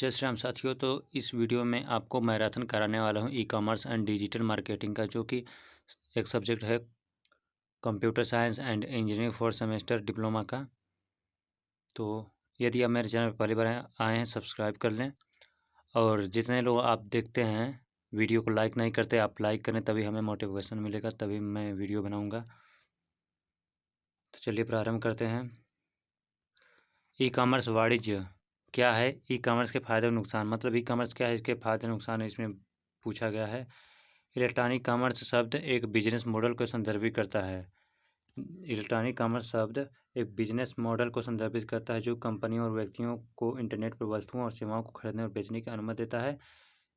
जय श्री राम साथियों। तो इस वीडियो में आपको मैराथन कराने वाला हूँ e commerce and digital marketing का, जो कि एक सब्जेक्ट है computer science and engineering fourth semester diploma का। तो यदि आप मेरे चैनल पर पहली बार आए हैं, सब्सक्राइब कर लें। और जितने लोग आप देखते हैं वीडियो को लाइक नहीं करते, आप लाइक करें, तभी हमें मोटिवेशन मिलेगा, तभी मैं वीडियो बनाऊँगा। तो चलिए प्रारंभ करते हैं। ई कॉमर्स वाणिज्य क्या है? ई कॉमर्स के फायदे और नुकसान, मतलब ई कॉमर्स क्या है, इसके फायदे नुकसान इसमें पूछा गया है। इलेक्ट्रॉनिक कॉमर्स शब्द एक बिजनेस मॉडल को संदर्भित करता है। इलेक्ट्रॉनिक कॉमर्स शब्द एक बिजनेस मॉडल को संदर्भित करता है जो कंपनियों और व्यक्तियों को इंटरनेट पर वस्तुओं और सेवाओं को खरीदने और बेचने की अनुमति देता है।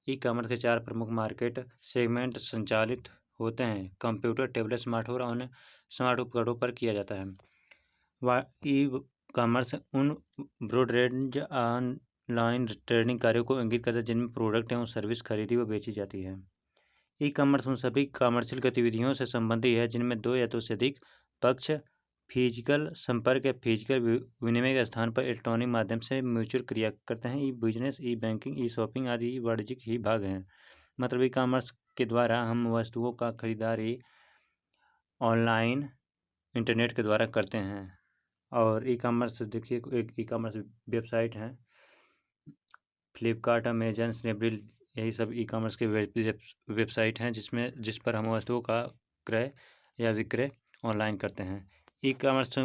ई कॉमर्स के 4 प्रमुख मार्केट सेगमेंट संचालित होते हैं। कंप्यूटर, टेबलेट, स्मार्टफोन और अन्य स्मार्ट उपकरणों पर किया जाता है। ई कॉमर्स उन ब्रॉड रेंज ऑनलाइन ट्रेडिंग कार्यों को इंगित करता है जिनमें प्रोडक्ट एवं सर्विस खरीदी व बेची जाती है। ई कॉमर्स उन सभी कॉमर्शियल गतिविधियों से संबंधित है जिनमें दो या दो से अधिक पक्ष फिजिकल संपर्क या फिजिकल विनिमय के स्थान पर इलेक्ट्रॉनिक माध्यम से म्यूचुअल क्रिया करते हैं। ई बिजनेस, ई बैंकिंग, ई शॉपिंग आदि वाणिज्यिक ही भाग हैं। मतलब ई कॉमर्स के द्वारा हम वस्तुओं का खरीदारी ऑनलाइन इंटरनेट के द्वारा करते हैं। और ई कॉमर्स देखिए, एक ई कॉमर्स वेबसाइट है, फ्लिपकार्ट, अमेजन, स्नैपडील, यही सब ई कॉमर्स के वेबसाइट हैं जिस पर हम वस्तुओं का क्रय या विक्रय ऑनलाइन करते हैं। E commerce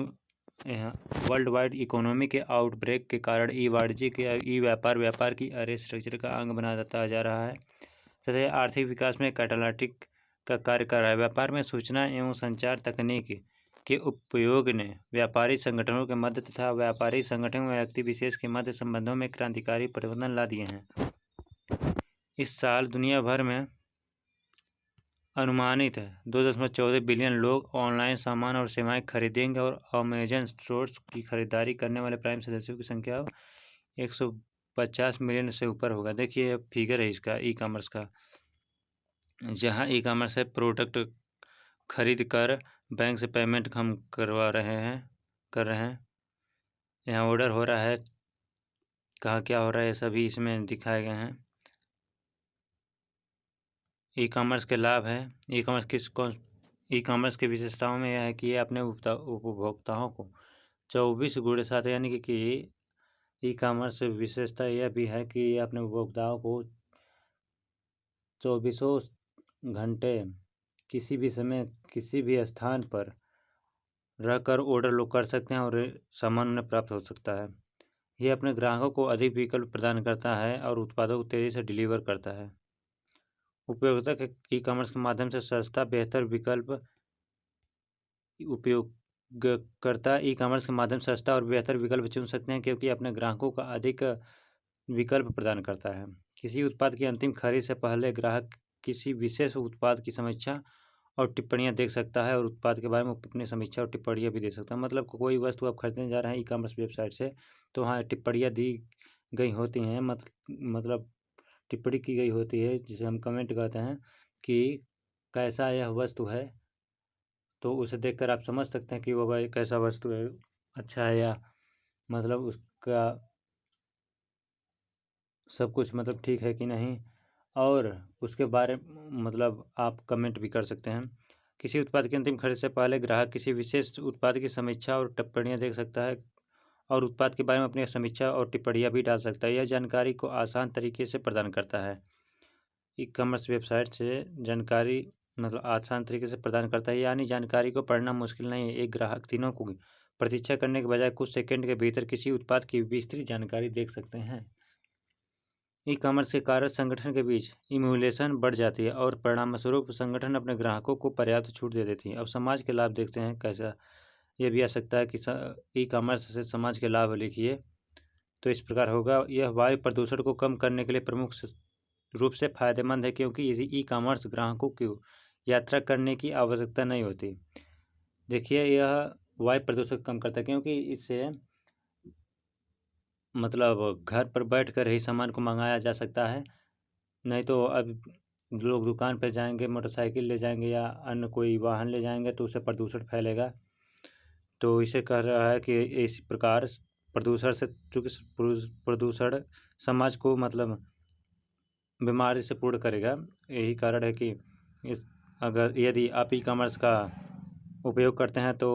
world wide economy के आउटब्रेक के कारण ई वाणिज्य के ई व्यापार की अरे स्ट्रक्चर का अंग बनाता जा रहा है तथा आर्थिक विकास में कैटालिटिक का कार्य कर रहा है। व्यापार में सूचना एवं संचार तकनीक के उपयोग ने व्यापारी संगठनों के मध्य तथा व्यापारी संगठन व व्यक्ति विशेष के मध्य संबंधों में क्रांतिकारी परिवर्तन ला दिए हैं। इस साल दुनिया भर में अनुमानित 2.14 बिलियन लोग ऑनलाइन सामान और सेवाएं खरीदेंगे और अमेजन स्टोर्स की खरीदारी करने वाले प्राइम सदस्यों की संख्या 150 मिलियन से ऊपर होगा। देखिए फिगर है इसका ई कॉमर्स का, जहां ई कॉमर्स है प्रोडक्ट खरीद कर बैंक से पेमेंट हम कर रहे हैं। यहाँ ऑर्डर हो रहा है, कहाँ क्या हो रहा है ये सभी इसमें दिखाए गए हैं। ई कॉमर्स के लाभ है। ई कॉमर्स की विशेषताओं में यह है कि ये अपने उपभोक्ताओं को 24 गुणे साथ, यानी कि ई कॉमर्स विशेषता यह भी है कि ये अपने उपभोक्ताओं को 24 घंटे किसी भी समय किसी भी स्थान पर रहकर ऑर्डर लोग कर सकते हैं और सामान उन्हें प्राप्त हो सकता है। ये अपने ग्राहकों को अधिक विकल्प प्रदान करता है और उत्पादों को तेज़ी से डिलीवर करता है। उपयोगिता के ई कॉमर्स के माध्यम से सस्ता बेहतर विकल्प उपयोगकर्ता ई कॉमर्स के माध्यम से सस्ता और बेहतर विकल्प चुन सकते हैं क्योंकि अपने ग्राहकों का अधिक विकल्प प्रदान करता है। किसी उत्पाद की अंतिम खरीद से पहले ग्राहक किसी विशेष उत्पाद की समीक्षा और टिप्पणियां देख सकता है और उत्पाद के बारे में अपनी समीक्षा और टिप्पणियां भी दे सकता है। मतलब कोई वस्तु आप खरीदने जा रहे हैं ई कॉमर्स वेबसाइट से, तो वहाँ टिप्पणियां दी गई होती हैं, मतलब टिप्पणी की गई होती है जिसे हम कमेंट कहते हैं कि कैसा यह वस्तु है। तो उसे देखकर आप समझ सकते हैं कि वो भाई कैसा वस्तु है, अच्छा है या मतलब उसका सब कुछ मतलब ठीक है कि नहीं। और उसके बारे मतलब आप कमेंट भी कर सकते हैं। किसी उत्पाद की अंतिम खरीद से पहले ग्राहक किसी विशेष उत्पाद की समीक्षा और टिप्पणियां देख सकता है और उत्पाद के बारे में अपनी समीक्षा और टिप्पणियां भी डाल सकता है। यह जानकारी को आसान तरीके से प्रदान करता है। ई कॉमर्स वेबसाइट से जानकारी मतलब आसान तरीके से प्रदान करता है, यानी जानकारी को पढ़ना मुश्किल नहीं है। एक ग्राहक दिनों को प्रतीक्षा करने के बजाय कुछ सेकंड के भीतर किसी उत्पाद की विस्तृत जानकारी देख सकते हैं। ई कॉमर्स के कारण संगठन के बीच इम्यूलेशन बढ़ जाती है और परिणामस्वरूप संगठन अपने ग्राहकों को पर्याप्त छूट दे देती है। अब समाज के लाभ देखते हैं कैसा ये भी आ सकता है कि ई कॉमर्स से समाज के लाभ लिखिए तो इस प्रकार होगा। यह वायु प्रदूषण को कम करने के लिए प्रमुख रूप से फायदेमंद है क्योंकि इसी ई कॉमर्स ग्राहकों को यात्रा करने की आवश्यकता नहीं होती। देखिए यह वायु प्रदूषण कम करता है क्योंकि इससे मतलब घर पर बैठकर ही सामान को मंगाया जा सकता है। नहीं तो अब लोग दुकान पर जाएंगे, मोटरसाइकिल ले जाएंगे या अन्य कोई वाहन ले जाएंगे तो उससे प्रदूषण फैलेगा। तो इसे कह रहा है कि इस प्रकार प्रदूषण से, चूँकि प्रदूषण समाज को मतलब बीमारी से पूर्ण करेगा। यही कारण है कि यदि आप ई कॉमर्स का उपयोग करते हैं तो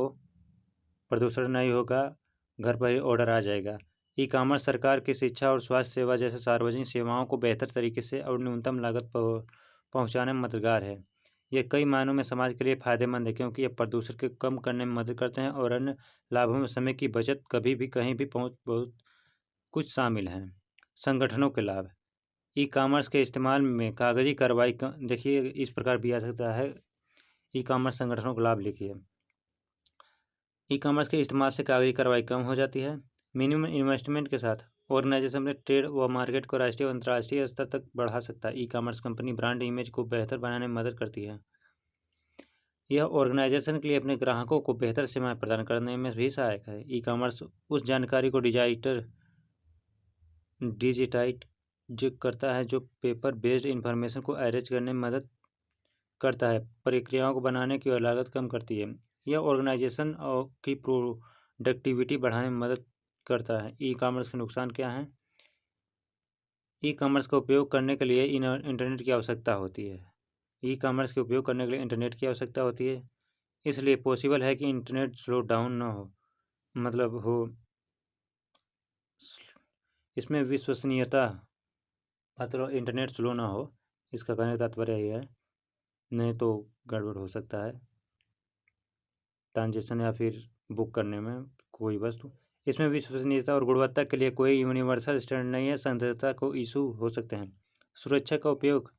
प्रदूषण नहीं होगा, घर पर ही ऑर्डर आ जाएगा। ई कॉमर्स सरकार की शिक्षा और स्वास्थ्य सेवा जैसे सार्वजनिक सेवाओं को बेहतर तरीके से और न्यूनतम लागत पर पहुँचाने में मददगार है। ये कई मायनों में समाज के लिए फ़ायदेमंद है, क्योंकि ये प्रदूषण को कम करने में मदद करते हैं और अन्य लाभों में समय की बचत, कभी भी कहीं भी पहुँच बहुत कुछ शामिल हैं। संगठनों के लाभ। ई कॉमर्स के इस्तेमाल में कागजी कार्रवाई देखिए इस प्रकार भी आ सकता है। ई कॉमर्स संगठनों का लाभ लिखिए। ई कॉमर्स के इस्तेमाल से कागजी कार्रवाई कम हो जाती है। मिनिमम इन्वेस्टमेंट के साथ ऑर्गेनाइजेशन में ट्रेड व मार्केट को राष्ट्रीय और अंतर्राष्ट्रीय स्तर तक बढ़ा सकता है। E commerce company brand image को बेहतर बनाने में मदद करती है। यह ऑर्गेनाइजेशन के लिए अपने ग्राहकों को बेहतर सेवाएं प्रदान करने में भी सहायक है। ई कॉमर्स उस जानकारी को डिजिटाइज करता है जो पेपर बेस्ड इंफॉर्मेशन को अरेंज करने में मदद करता है, प्रक्रियाओं को बनाने की और लागत कम करती है। यह ऑर्गेनाइजेशन की प्रोडक्टिविटी बढ़ाने में मदद करता है। ई कॉमर्स के नुकसान क्या हैं? ई कॉमर्स का उपयोग करने के लिए इंटरनेट की आवश्यकता होती है। ई कॉमर्स के उपयोग करने के लिए इंटरनेट की आवश्यकता होती है, इसलिए पॉसिबल है कि इंटरनेट स्लो डाउन ना हो, मतलब हो इसमें विश्वसनीयता, मतलब इंटरनेट स्लो ना हो, इसका कहने का तात्पर्य यही है। नहीं तो गड़बड़ हो सकता है ट्रांजेक्शन या फिर बुक करने में कोई वस्तु। इसमें विश्वसनीयता और गुणवत्ता के लिए कोई यूनिवर्सल स्टैंडर्ड नहीं है, संदिग्धता को इशू हो सकते हैं। सुरक्षा का उपयोग।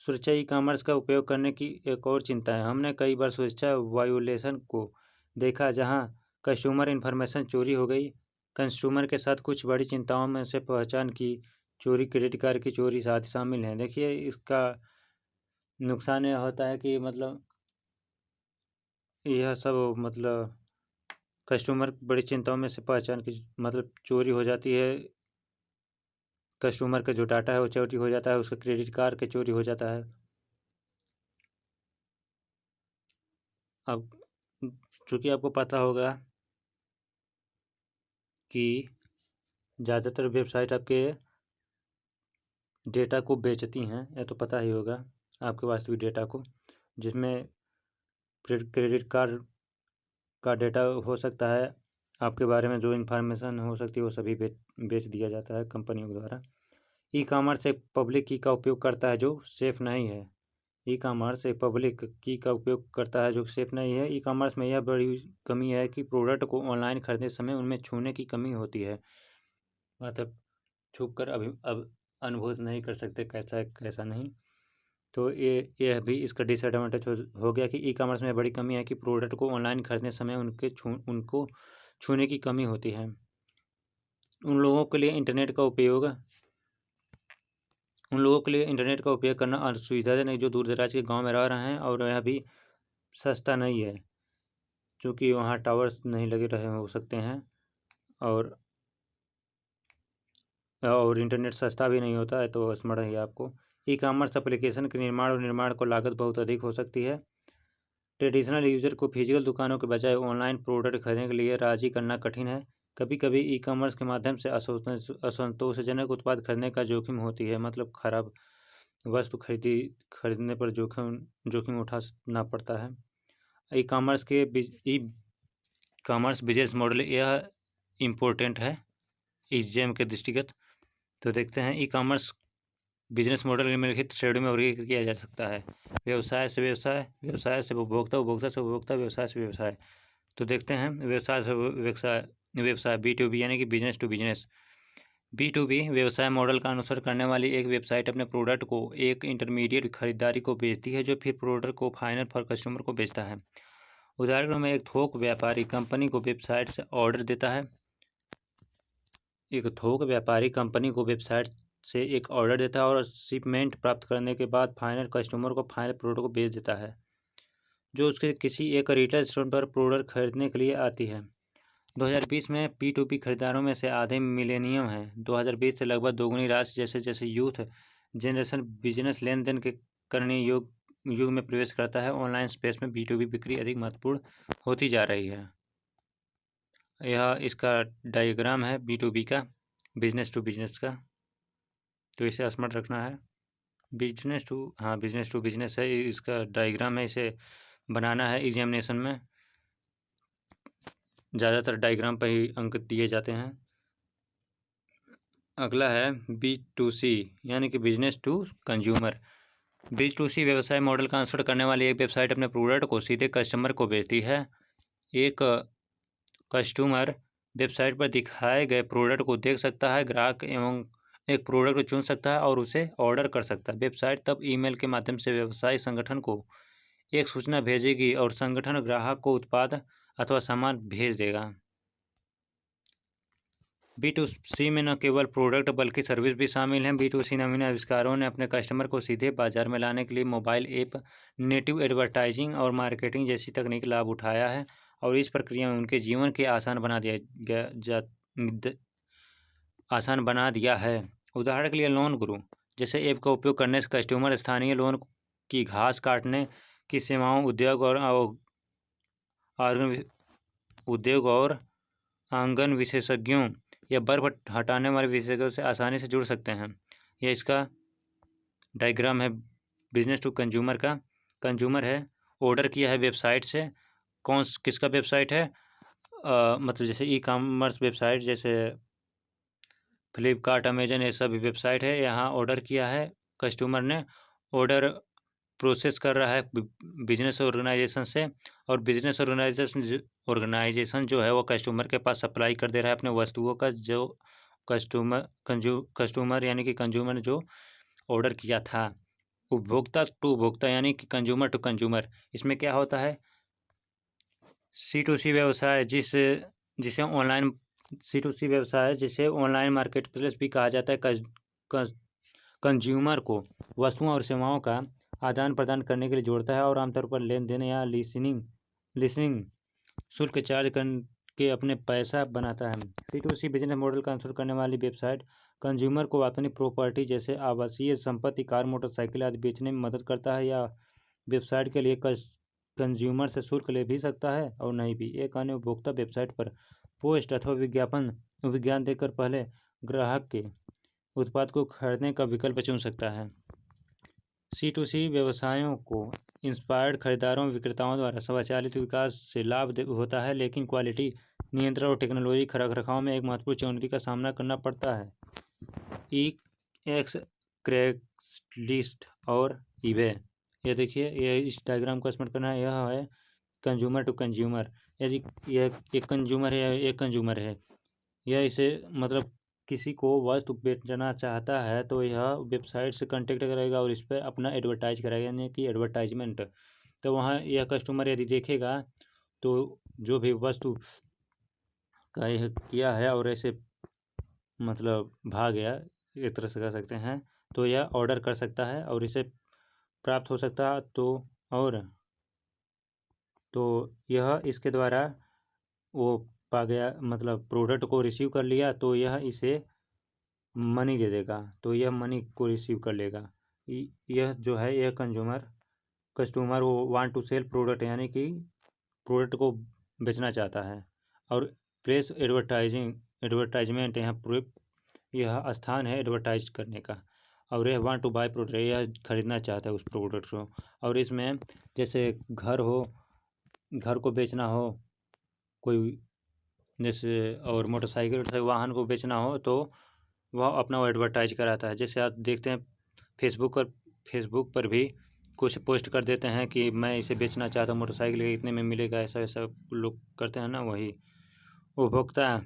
सुरक्षा ई कॉमर्स का उपयोग करने की एक और चिंता है। हमने कई बार सुरक्षा वायोलेशन को देखा जहां कस्टमर इंफॉर्मेशन चोरी हो गई। कंज्यूमर के साथ कुछ बड़ी चिंताओं में से पहचान की चोरी, क्रेडिट कार्ड की चोरी साथ शामिल हैं। देखिए इसका नुकसान यह होता है कि मतलब यह सब मतलब कस्टमर बड़ी चिंताओं में से पहचान की मतलब चोरी हो जाती है। कस्टमर का जो डाटा है वो चोरी हो जाता है, उसका क्रेडिट कार्ड का चोरी हो जाता है। अब चूँकि आपको पता होगा कि ज़्यादातर वेबसाइट आपके डेटा को बेचती हैं, यह तो पता ही होगा आपके वास्तविक डेटा को, जिसमें क्रेडिट कार्ड का डेटा हो सकता है। आपके बारे में जो इन्फॉर्मेशन हो सकती है वो सभी बेच दिया जाता है कंपनियों के द्वारा। ई कॉमर्स एक पब्लिक की का उपयोग करता है जो सेफ नहीं है। ई कॉमर्स एक पब्लिक की का उपयोग करता है जो सेफ नहीं है। ई कॉमर्स में यह बड़ी कमी है कि प्रोडक्ट को ऑनलाइन खरीदने समय उनमें छूने की कमी होती है, मतलब छू कर अभी अब अनुभव नहीं कर सकते कैसा है कैसा नहीं। तो यह भी इसका डिसएडवांटेज हो गया कि ई कॉमर्स में बड़ी कमी है कि प्रोडक्ट को ऑनलाइन खरीदने समय उनको छूने की कमी होती है। उन लोगों के लिए इंटरनेट का उपयोग करना असुविधाजनक जो दूर दराज के गाँव में रह रहे हैं, और यह भी सस्ता नहीं है क्योंकि वहाँ टावर्स नहीं लगे रहे हो सकते हैं, और इंटरनेट सस्ता भी नहीं होता है, तो स्मरण है आपको। ई कॉमर्स एप्लीकेशन के निर्माण को लागत बहुत अधिक हो सकती है। ट्रेडिशनल यूजर को फिजिकल दुकानों के बजाय ऑनलाइन प्रोडक्ट खरीदने के लिए राजी करना कठिन है। कभी कभी ई कॉमर्स के माध्यम से असंतोषजनक उत्पाद खरीदने का जोखिम होती है, मतलब खराब वस्तु खरीदने पर जोखिम उठाना पड़ता है। ई कॉमर्स बिजनेस मॉडल यह इम्पोर्टेंट है एग्जाम के दृष्टिगत। तो देखते हैं ई कॉमर्स बिजनेस मॉडल निम्नलिखित श्रेणी में वर्गीकृत किया जा सकता है। व्यवसाय से व्यवसाय, व्यवसाय से उपभोक्ता, उपभोक्ता से उपभोक्ता, व्यवसाय से व्यवसाय। तो देखते हैं व्यवसाय से व्यवसाय B2B यानी कि बिजनेस टू बिजनेस। B2B व्यवसाय मॉडल का अनुसरण करने वाली एक वेबसाइट अपने प्रोडक्ट को एक इंटरमीडिएट खरीदारी को बेचती है जो फिर प्रोडक्ट को फाइनल फॉर कस्टमर को बेचता है। उदाहरण में एक थोक व्यापारी कंपनी को वेबसाइट से ऑर्डर देता है। एक थोक व्यापारी कंपनी को वेबसाइट से एक ऑर्डर देता है और शिपमेंट प्राप्त करने के बाद फाइनल कस्टमर को फाइनल प्रोडक्ट को बेच देता है, जो उसके किसी एक रिटेल स्टोर पर प्रोडक्ट खरीदने के लिए आती है। 2020 में P2P खरीदारों में से आधे मिलेनियम हैं। 2020 से लगभग दोगुनी राशि जैसे जैसे यूथ जनरेशन बिजनेस लेन देन के करने युग में प्रवेश करता है, ऑनलाइन स्पेस में B2B बिक्री अधिक महत्वपूर्ण होती जा रही है। यह इसका डायग्राम है B2B का, बिजनेस टू बिजनेस का, तो इसे स्मार्ट रखना है। बिजनेस टू बिजनेस है, इसका डायग्राम है, इसे बनाना है एग्जामिनेशन में। ज़्यादातर डायग्राम पर ही अंक दिए जाते हैं। अगला है B2C यानी कि बिजनेस टू कंज्यूमर। B2C व्यवसाय मॉडल का अनुसरण करने वाली एक वेबसाइट अपने प्रोडक्ट को सीधे कस्टमर को बेचती है। एक कस्टमर वेबसाइट पर दिखाए गए प्रोडक्ट को देख सकता है, ग्राहक एवं एक प्रोडक्ट को चुन सकता है और उसे ऑर्डर कर सकता है। वेबसाइट तब ईमेल के माध्यम से व्यवसाय संगठन को एक सूचना भेजेगी और संगठन ग्राहक को उत्पाद अथवा सामान भेज देगा। B2C में न केवल प्रोडक्ट बल्कि सर्विस भी शामिल हैं। B2C नवीन आविष्कारों ने अपने कस्टमर को सीधे बाजार में लाने के लिए मोबाइल ऐप, नेटिव एडवर्टाइजिंग और मार्केटिंग जैसी तकनीक लाभ उठाया है और इस प्रक्रिया में उनके जीवन के आसान बना दिया है। उदाहरण के लिए लोन गुरु जैसे ऐप का उपयोग करने से कस्टमर स्थानीय लोन की घास काटने की सेवाओं, उद्योग और आंगन विशेषज्ञों या बर्फ हटाने वाले विशेषज्ञों से आसानी से जुड़ सकते हैं। यह इसका डायग्राम है बिजनेस टू कंज्यूमर का। कंज्यूमर है, ऑर्डर किया है वेबसाइट से, किसका वेबसाइट है, मतलब जैसे ई कॉमर्स वेबसाइट, जैसे फ्लिपकार्ट, अमेजन, ये सब वेबसाइट है। यहाँ ऑर्डर किया है कस्टमर ने, ऑर्डर प्रोसेस कर रहा है बिजनेस ऑर्गेनाइजेशन से, और बिजनेस ऑर्गेनाइजेशन जो है वो कस्टमर के पास सप्लाई कर दे रहा है अपने वस्तुओं का, जो कस्टमर यानी कि कंज्यूमर ने जो ऑर्डर किया था। उपभोक्ता टू उपभोक्ता यानी कि कंज्यूमर टू कंज्यूमर, इसमें क्या होता है, C2C व्यवसाय जिसे ऑनलाइन मार्केट प्लेस भी कहा जाता है। कंज्यूमर को वस्तुओं और सेवाओं का आदान प्रदान करने के लिए जोड़ता है और आमतौर पर लेन देन या लिसनिंग शुल्क चार्ज करके अपने पैसा बनाता है। C2C बिजनेस मॉडल का अनुसरण करने वाली वेबसाइट कंज्यूमर को अपनी प्रॉपर्टी जैसे आवासीय संपत्ति, कार, मोटरसाइकिल आदि बेचने में मदद करता है, या वेबसाइट के लिए कंज्यूमर से शुल्क ले भी सकता है और नहीं भी। एक अन्य उपभोक्ता वेबसाइट पर पोस्ट अथवा विज्ञापन देकर पहले ग्राहक के उत्पाद को खरीदने का विकल्प चुन सकता है। C2C व्यवसायों को इंस्पायर्ड खरीदारों विक्रेताओं द्वारा स्वचालित विकास से लाभ होता है, लेकिन क्वालिटी नियंत्रण और टेक्नोलॉजी रखरखाव में एक महत्वपूर्ण चुनौती का सामना करना पड़ता है। क्रेगलिस्ट और ईबे, ये देखिए, ये इस डायग्राम को स्मरण करना है। यह है कंज्यूमर टू कंज्यूमर। यदि यह एक कंज्यूमर है, यह इसे मतलब किसी को वस्तु बेचना चाहता है तो यह वेबसाइट से कांटेक्ट करेगा और इस पर अपना एडवर्टाइज कराएगा, यानी कि एडवर्टाइजमेंट। तो वहाँ यह कस्टमर यदि देखेगा तो जो भी वस्तु का यह किया है और ऐसे मतलब भाग गया, एक तरह से कह सकते हैं, तो यह ऑर्डर कर सकता है और इसे प्राप्त हो सकता है। तो यह इसके द्वारा वो पा गया, मतलब प्रोडक्ट को रिसीव कर लिया, तो यह इसे मनी दे देगा, तो यह मनी को रिसीव कर लेगा। यह जो है, यह कस्टमर वो वांट टू सेल प्रोडक्ट, यानी कि प्रोडक्ट को बेचना चाहता है। और प्लेस एडवर्टाइजमेंट, यह स्थान है एडवर्टाइज करने का। और यह वांट टू बाय प्रोडक्ट, यह खरीदना चाहता है उस प्रोडक्ट को। और इसमें जैसे घर को बेचना हो कोई, जैसे और मोटरसाइकिल वाहन को बेचना हो तो वह अपना एडवर्टाइज कराता है। जैसे आप देखते हैं फेसबुक पर भी कुछ पोस्ट कर देते हैं कि मैं इसे बेचना चाहता हूँ, मोटरसाइकिल इतने में मिलेगा, ऐसा ऐसा लोग करते हैं ना। वही उपभोक्ता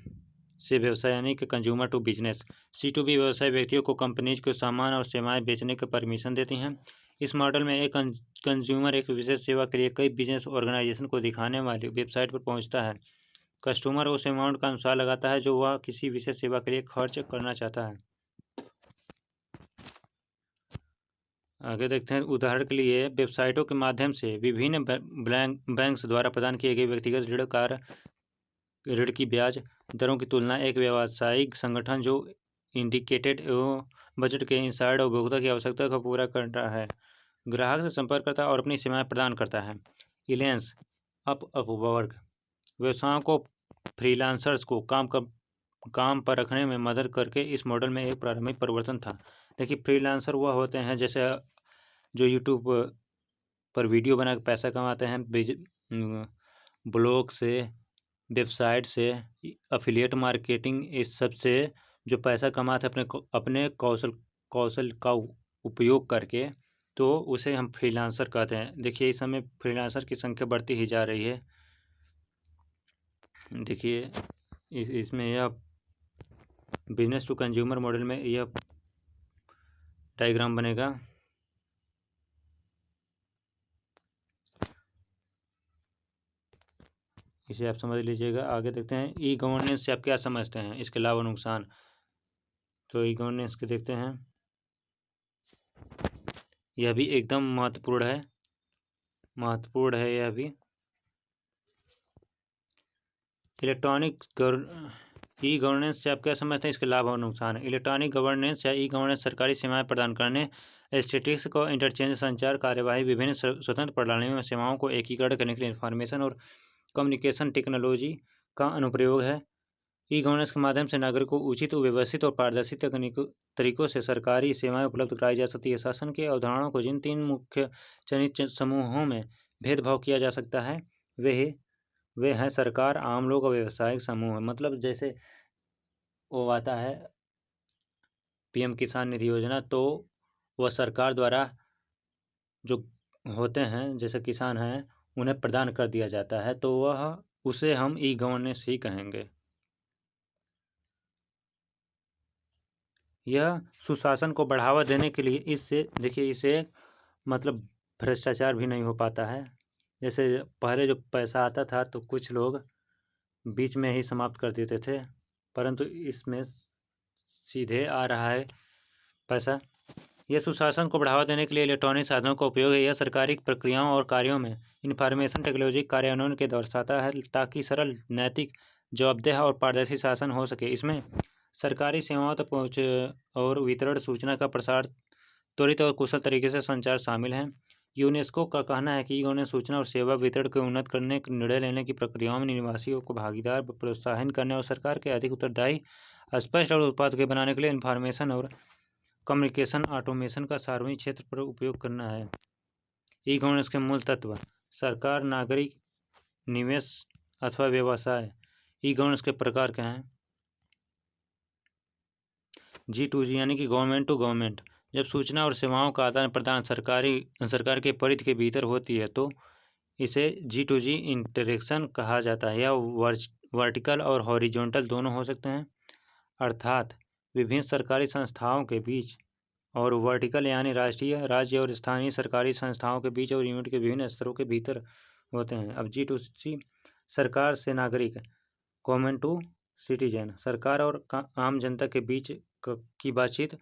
से व्यवसाय यानी कि कंज्यूमर टू बिजनेस। C2B व्यवसाय व्यक्तियों को कंपनीज को सामान और सेवाएं बेचने की परमिशन देती हैं। इस मॉडल में एक कंज्यूमर एक विशेष सेवा के लिए कई बिजनेस ऑर्गेनाइजेशन को दिखाने वाली वेबसाइट पर पहुंचता है। कस्टमर उस अमाउंट का अनुसार लगाता है जो वह किसी विशेष सेवा के लिए खर्च करना चाहता है। आगे देखते हैं, उदाहरण के लिए वेबसाइटों के माध्यम से विभिन्न बैंक्स द्वारा प्रदान किए गए व्यक्तिगत ऋण की ब्याज दरों की तुलना। एक व्यावसायिक संगठन जो इंडिकेटेड एवं बजट के इंसाइड उपभोक्ता की आवश्यकता को पूरा करता है, ग्राहक से संपर्क करता है और अपनी सेवाएं प्रदान करता है। इलेंस अपवर्क व्यवसायों को फ्रीलांसर्स को काम पर रखने में मदद करके इस मॉडल में एक प्रारंभिक परिवर्तन था। देखिए, फ्रीलांसर वह होते हैं जैसे जो यूट्यूब पर वीडियो बना के पैसा कमाते हैं, ब्लॉग से, वेबसाइट से, अफिलिएट मार्केटिंग, इस सब से जो पैसा कमाते हैं अपने कौशल का उपयोग करके, तो उसे हम फ्रीलांसर कहते हैं। देखिए, इस समय फ्रीलांसर की संख्या बढ़ती ही जा रही है। देखिए, इसमें यह बिजनेस टू कंज्यूमर मॉडल में यह डायग्राम बनेगा। इसे आप समझ लीजिएगा। आगे देखते हैं ई गवर्नेंस से आप क्या समझते हैं, इसके लाभ और नुकसान। तो ई गवर्नेंस के देखते हैं, यह भी एकदम महत्वपूर्ण है यह भी। ई गवर्नेंस से आप क्या समझते हैं, इसके लाभ और नुकसान। इलेक्ट्रॉनिक गवर्नेंस या ई गवर्नेंस सरकारी सेवाएं प्रदान करने, स्टैटिस्टिक्स को इंटरचेंज, संचार कार्यवाही, विभिन्न स्वतंत्र प्रणालियों में सेवाओं को एकीकरण करने के लिए इंफॉर्मेशन और कम्युनिकेशन टेक्नोलॉजी का अनुप्रयोग है। ई गवर्नेंस के माध्यम से नागरिकों को उचित, व्यवस्थित और पारदर्शी तरीकों से सरकारी सेवाएं उपलब्ध कराई जा सकती है। शासन की अवधारणाओं को जिन 3 मुख्य चयनित समूहों में भेदभाव किया जा सकता है, वे हैं सरकार, आम लोग और व्यवसायिक समूह। मतलब जैसे वो आता है पीएम किसान निधि योजना, तो वह सरकार द्वारा जो होते हैं, जैसे किसान हैं, उन्हें प्रदान कर दिया जाता है, तो उसे हम ई गवर्नेंस ही कहेंगे। यह सुशासन को बढ़ावा देने के लिए इससे मतलब भ्रष्टाचार भी नहीं हो पाता है। जैसे पहले जो पैसा आता था तो कुछ लोग बीच में ही समाप्त कर देते थे, परंतु इसमें सीधे आ रहा है पैसा। यह सुशासन को बढ़ावा देने के लिए इलेक्ट्रॉनिक साधनों का उपयोग है। यह सरकारी प्रक्रियाओं और कार्यों में इंफॉर्मेशन टेक्नोलॉजी कार्यान्वयन के दर्शाता है, ताकि सरल, नैतिक, जवाबदेह और पारदर्शी शासन हो सके। इसमें सरकारी सेवाओं तक पहुँच और वितरण, सूचना का प्रसार, त्वरित और कुशल तरीके से संचार शामिल हैं। यूनेस्को का कहना है कि ई गवर्नेंस सूचना और सेवा वितरण को उन्नत करने, निर्णय लेने की प्रक्रियाओं में निवासियों को भागीदार प्रोत्साहन करने और सरकार के अधिक उत्तरदायी, स्पष्ट और उत्पादक बनाने के लिए इंफॉर्मेशन और कम्युनिकेशन ऑटोमेशन का सार्वजनिक क्षेत्र पर उपयोग करना है। ई गवर्नेंस के मूल तत्व: सरकार, नागरिक, निवेश अथवा व्यवसाय। ई गवर्नेंस के प्रकार क्या हैं? G2G यानी कि गवर्नमेंट टू गवर्नमेंट। जब सूचना और सेवाओं का आदान प्रदान सरकार के परिधि के भीतर होती है, तो इसे G2G इंटरेक्शन कहा जाता है। यह वर्टिकल और हॉरिजॉन्टल दोनों हो सकते हैं, अर्थात विभिन्न सरकारी संस्थाओं के बीच, और वर्टिकल यानी राष्ट्रीय, राज्य और स्थानीय सरकारी संस्थाओं के बीच और यूनिट के विभिन्न स्तरों के भीतर होते हैं। अब G2C सरकार से नागरिक, गवर्नमेंट टू सिटीजन, सरकार और आम जनता के बीच की बातचीत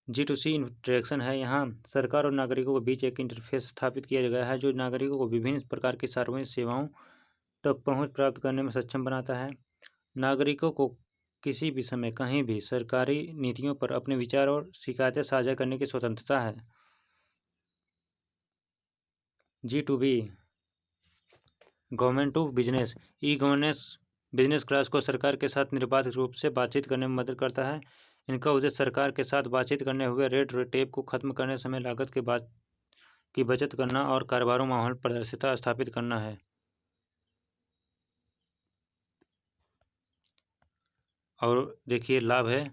G2C इंटरेक्शन है। यहाँ सरकार और नागरिकों के बीच एक इंटरफेस स्थापित किया गया है, जो नागरिकों को विभिन्न प्रकार की सार्वजनिक सेवाओं तक पहुँच प्राप्त करने में सक्षम बनाता है। नागरिकों को किसी भी समय, कहीं भी सरकारी नीतियों पर अपने विचार और शिकायतें साझा करने की स्वतंत्रता है। G2B government to business. E governance business class को सरकार के साथ निर्बाध रूप से बातचीत करने में मदद करता है। इनका उद्देश्य सरकार के साथ बातचीत करने हुए रेड टेप को खत्म करने, समय लागत की बचत करना और कारोबारों माहौल पारदर्शिता स्थापित करना है। और देखिए लाभ है,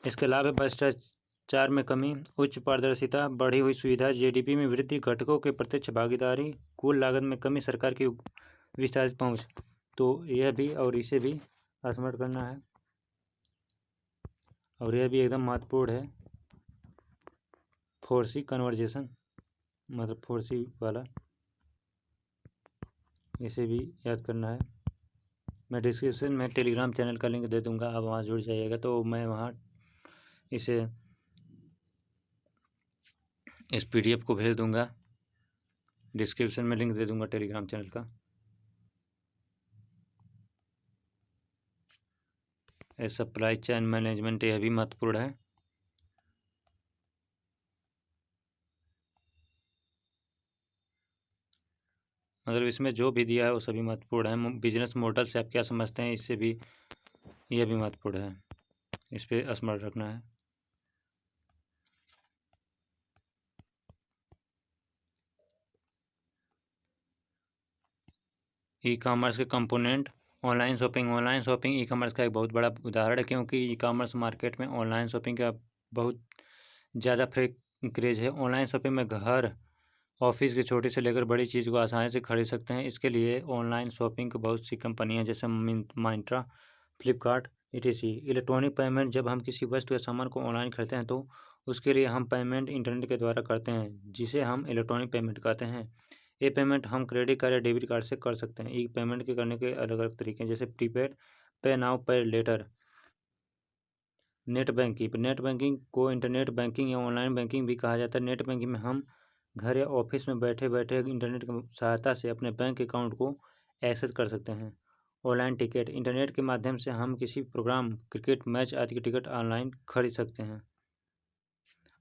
इसके लाभ है भ्रष्टाचार में कमी, उच्च पारदर्शिता, बढ़ी हुई सुविधा, जीडीपी में वृद्धि, घटकों की प्रत्यक्ष भागीदारी, कुल लागत में कमी, सरकार की विस्तारित पहुंच। तो यह भी और इसे भी स्मरण करना है, और यह भी एकदम महत्वपूर्ण है। 4C कन्वर्जेशन, मतलब 4C वाला, इसे भी याद करना है। मैं डिस्क्रिप्शन में टेलीग्राम चैनल का लिंक दे दूंगा, आप वहाँ जुड़ जाइएगा, तो मैं वहाँ इस PDF को भेज दूंगा। डिस्क्रिप्शन में लिंक दे दूंगा टेलीग्राम चैनल का। सप्लाई चेन मैनेजमेंट, यह भी महत्वपूर्ण है। मतलब इसमें जो भी दिया है वो सभी महत्वपूर्ण है। बिजनेस मॉडल से आप क्या समझते हैं, इससे भी यह भी महत्वपूर्ण है, इस पर स्मरण रखना है। ई कॉमर्स के component. Online shopping e commerce का एक बहुत बड़ा उदाहरण है, क्योंकि ई कॉमर्स मार्केट में ऑनलाइन शॉपिंग का बहुत ज़्यादा क्रेज है। ऑनलाइन शॉपिंग में घर ऑफिस की छोटी से लेकर बड़ी चीज़ को आसानी से खरीद सकते हैं। इसके लिए ऑनलाइन शॉपिंग की बहुत सी कंपनियां जैसे Myntra, Flipkart etc। Electronic payment. जब हम किसी वस्तु या सामान को ऑनलाइन खरीदते हैं तो उसके लिए हम पेमेंट इंटरनेट के द्वारा करते हैं, जिसे हम इलेक्ट्रॉनिक पेमेंट कहते हैं। ये पेमेंट हम क्रेडिट कार्ड या डेबिट कार्ड से कर सकते हैं। ई पेमेंट के करने के अलग अलग तरीके हैं, जैसे प्रीपेड, पे नाउ, पे लेटर। नेट बैंकिंग को इंटरनेट बैंकिंग या ऑनलाइन बैंकिंग भी कहा जाता है। नेट बैंकिंग में हम घर या ऑफिस में बैठे बैठे इंटरनेट की सहायता से अपने बैंक अकाउंट को एक्सेस कर सकते हैं। Online ticket. इंटरनेट के माध्यम से हम किसी प्रोग्राम, क्रिकेट मैच आदि की टिकट ऑनलाइन खरीद सकते हैं।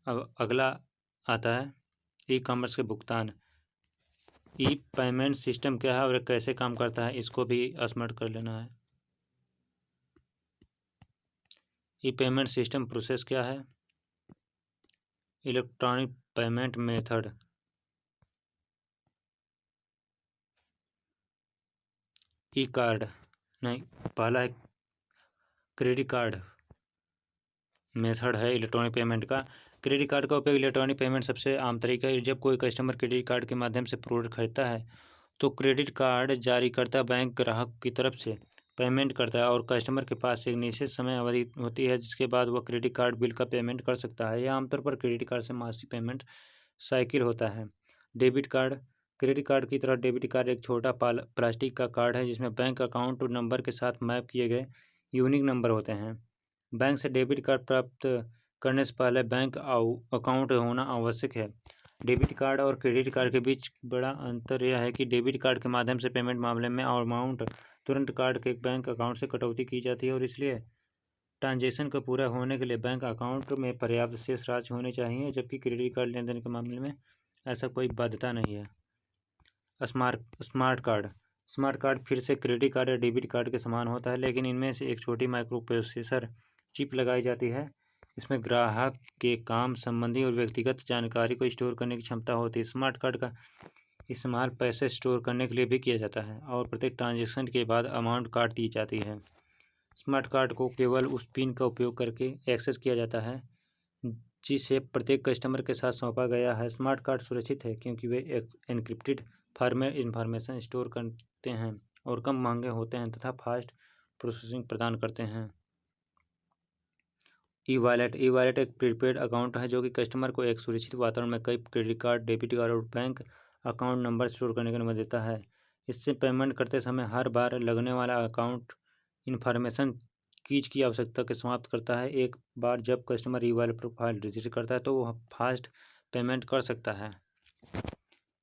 अब अगला आता है ई कॉमर्स के भुगतान। ई पेमेंट सिस्टम क्या है और कैसे काम करता है, इसको भी स्मरण कर लेना है। ई पेमेंट सिस्टम प्रोसेस क्या है? Electronic payment method. E card नहीं, पहला है क्रेडिट कार्ड मेथड है इलेक्ट्रॉनिक पेमेंट का। क्रेडिट कार्ड का उपयोग इलेक्ट्रॉनिक पेमेंट सबसे आम तरीका है। जब कोई कस्टमर क्रेडिट कार्ड के माध्यम से प्रोडक्ट खरीदता है तो क्रेडिट कार्ड जारीकर्ता बैंक ग्राहक की तरफ से पेमेंट करता है और कस्टमर के पास एक निश्चित समय अवधि होती है जिसके बाद वह क्रेडिट कार्ड बिल का पेमेंट कर सकता है। यह आमतौर पर क्रेडिट कार्ड से मासिक पेमेंट साइकिल होता है। Debit card. क्रेडिट कार्ड की तरह डेबिट कार्ड एक छोटा प्लास्टिक का कार्ड है जिसमें बैंक अकाउंट नंबर के साथ मैप किए गए यूनिक नंबर होते हैं। बैंक से डेबिट कार्ड प्राप्त करने से पहले बैंक अकाउंट होना आवश्यक है। डेबिट कार्ड और क्रेडिट कार्ड के बीच बड़ा अंतर यह है कि डेबिट कार्ड के माध्यम से पेमेंट मामले में अमाउंट तुरंत कार्ड के बैंक अकाउंट से कटौती की जाती है और इसलिए ट्रांजैक्शन का पूरा होने के लिए बैंक अकाउंट में पर्याप्त शेष राशि होनी चाहिए, जबकि क्रेडिट कार्ड लेन देन के मामले में ऐसा कोई बाध्यता नहीं है। Smart card. स्मार्ट कार्ड फिर से क्रेडिट कार्ड या डेबिट कार्ड के समान होता है, लेकिन इनमें से एक छोटी माइक्रो प्रोसेसर चिप लगाई जाती है। इसमें ग्राहक के काम संबंधी और व्यक्तिगत जानकारी को स्टोर करने की क्षमता होती है। स्मार्ट कार्ड का इस्तेमाल पैसे स्टोर करने के लिए भी किया जाता है और प्रत्येक ट्रांजेक्शन के बाद अमाउंट काट दी जाती है। स्मार्ट कार्ड को केवल उस पिन का उपयोग करके एक्सेस किया जाता है जिसे प्रत्येक कस्टमर के साथ सौंपा गया है। स्मार्ट कार्ड सुरक्षित है क्योंकि वे एन्क्रिप्टेड फॉर्मेट इंफॉर्मेशन स्टोर करते हैं और कम महंगे होते हैं तथा फास्ट प्रोसेसिंग प्रदान करते हैं। ई वॉलेट एक प्रीपेड अकाउंट है जो कि कस्टमर को एक सुरक्षित वातावरण में कई क्रेडिट कार्ड, डेबिट कार्ड और बैंक अकाउंट नंबर स्टोर करने की अनुमति देता है। इससे पेमेंट करते समय हर बार लगने वाला अकाउंट इन्फॉर्मेशन कीज की आवश्यकता को समाप्त करता है। एक बार जब customer e wallet profile register करता है तो वह फास्ट पेमेंट कर सकता है।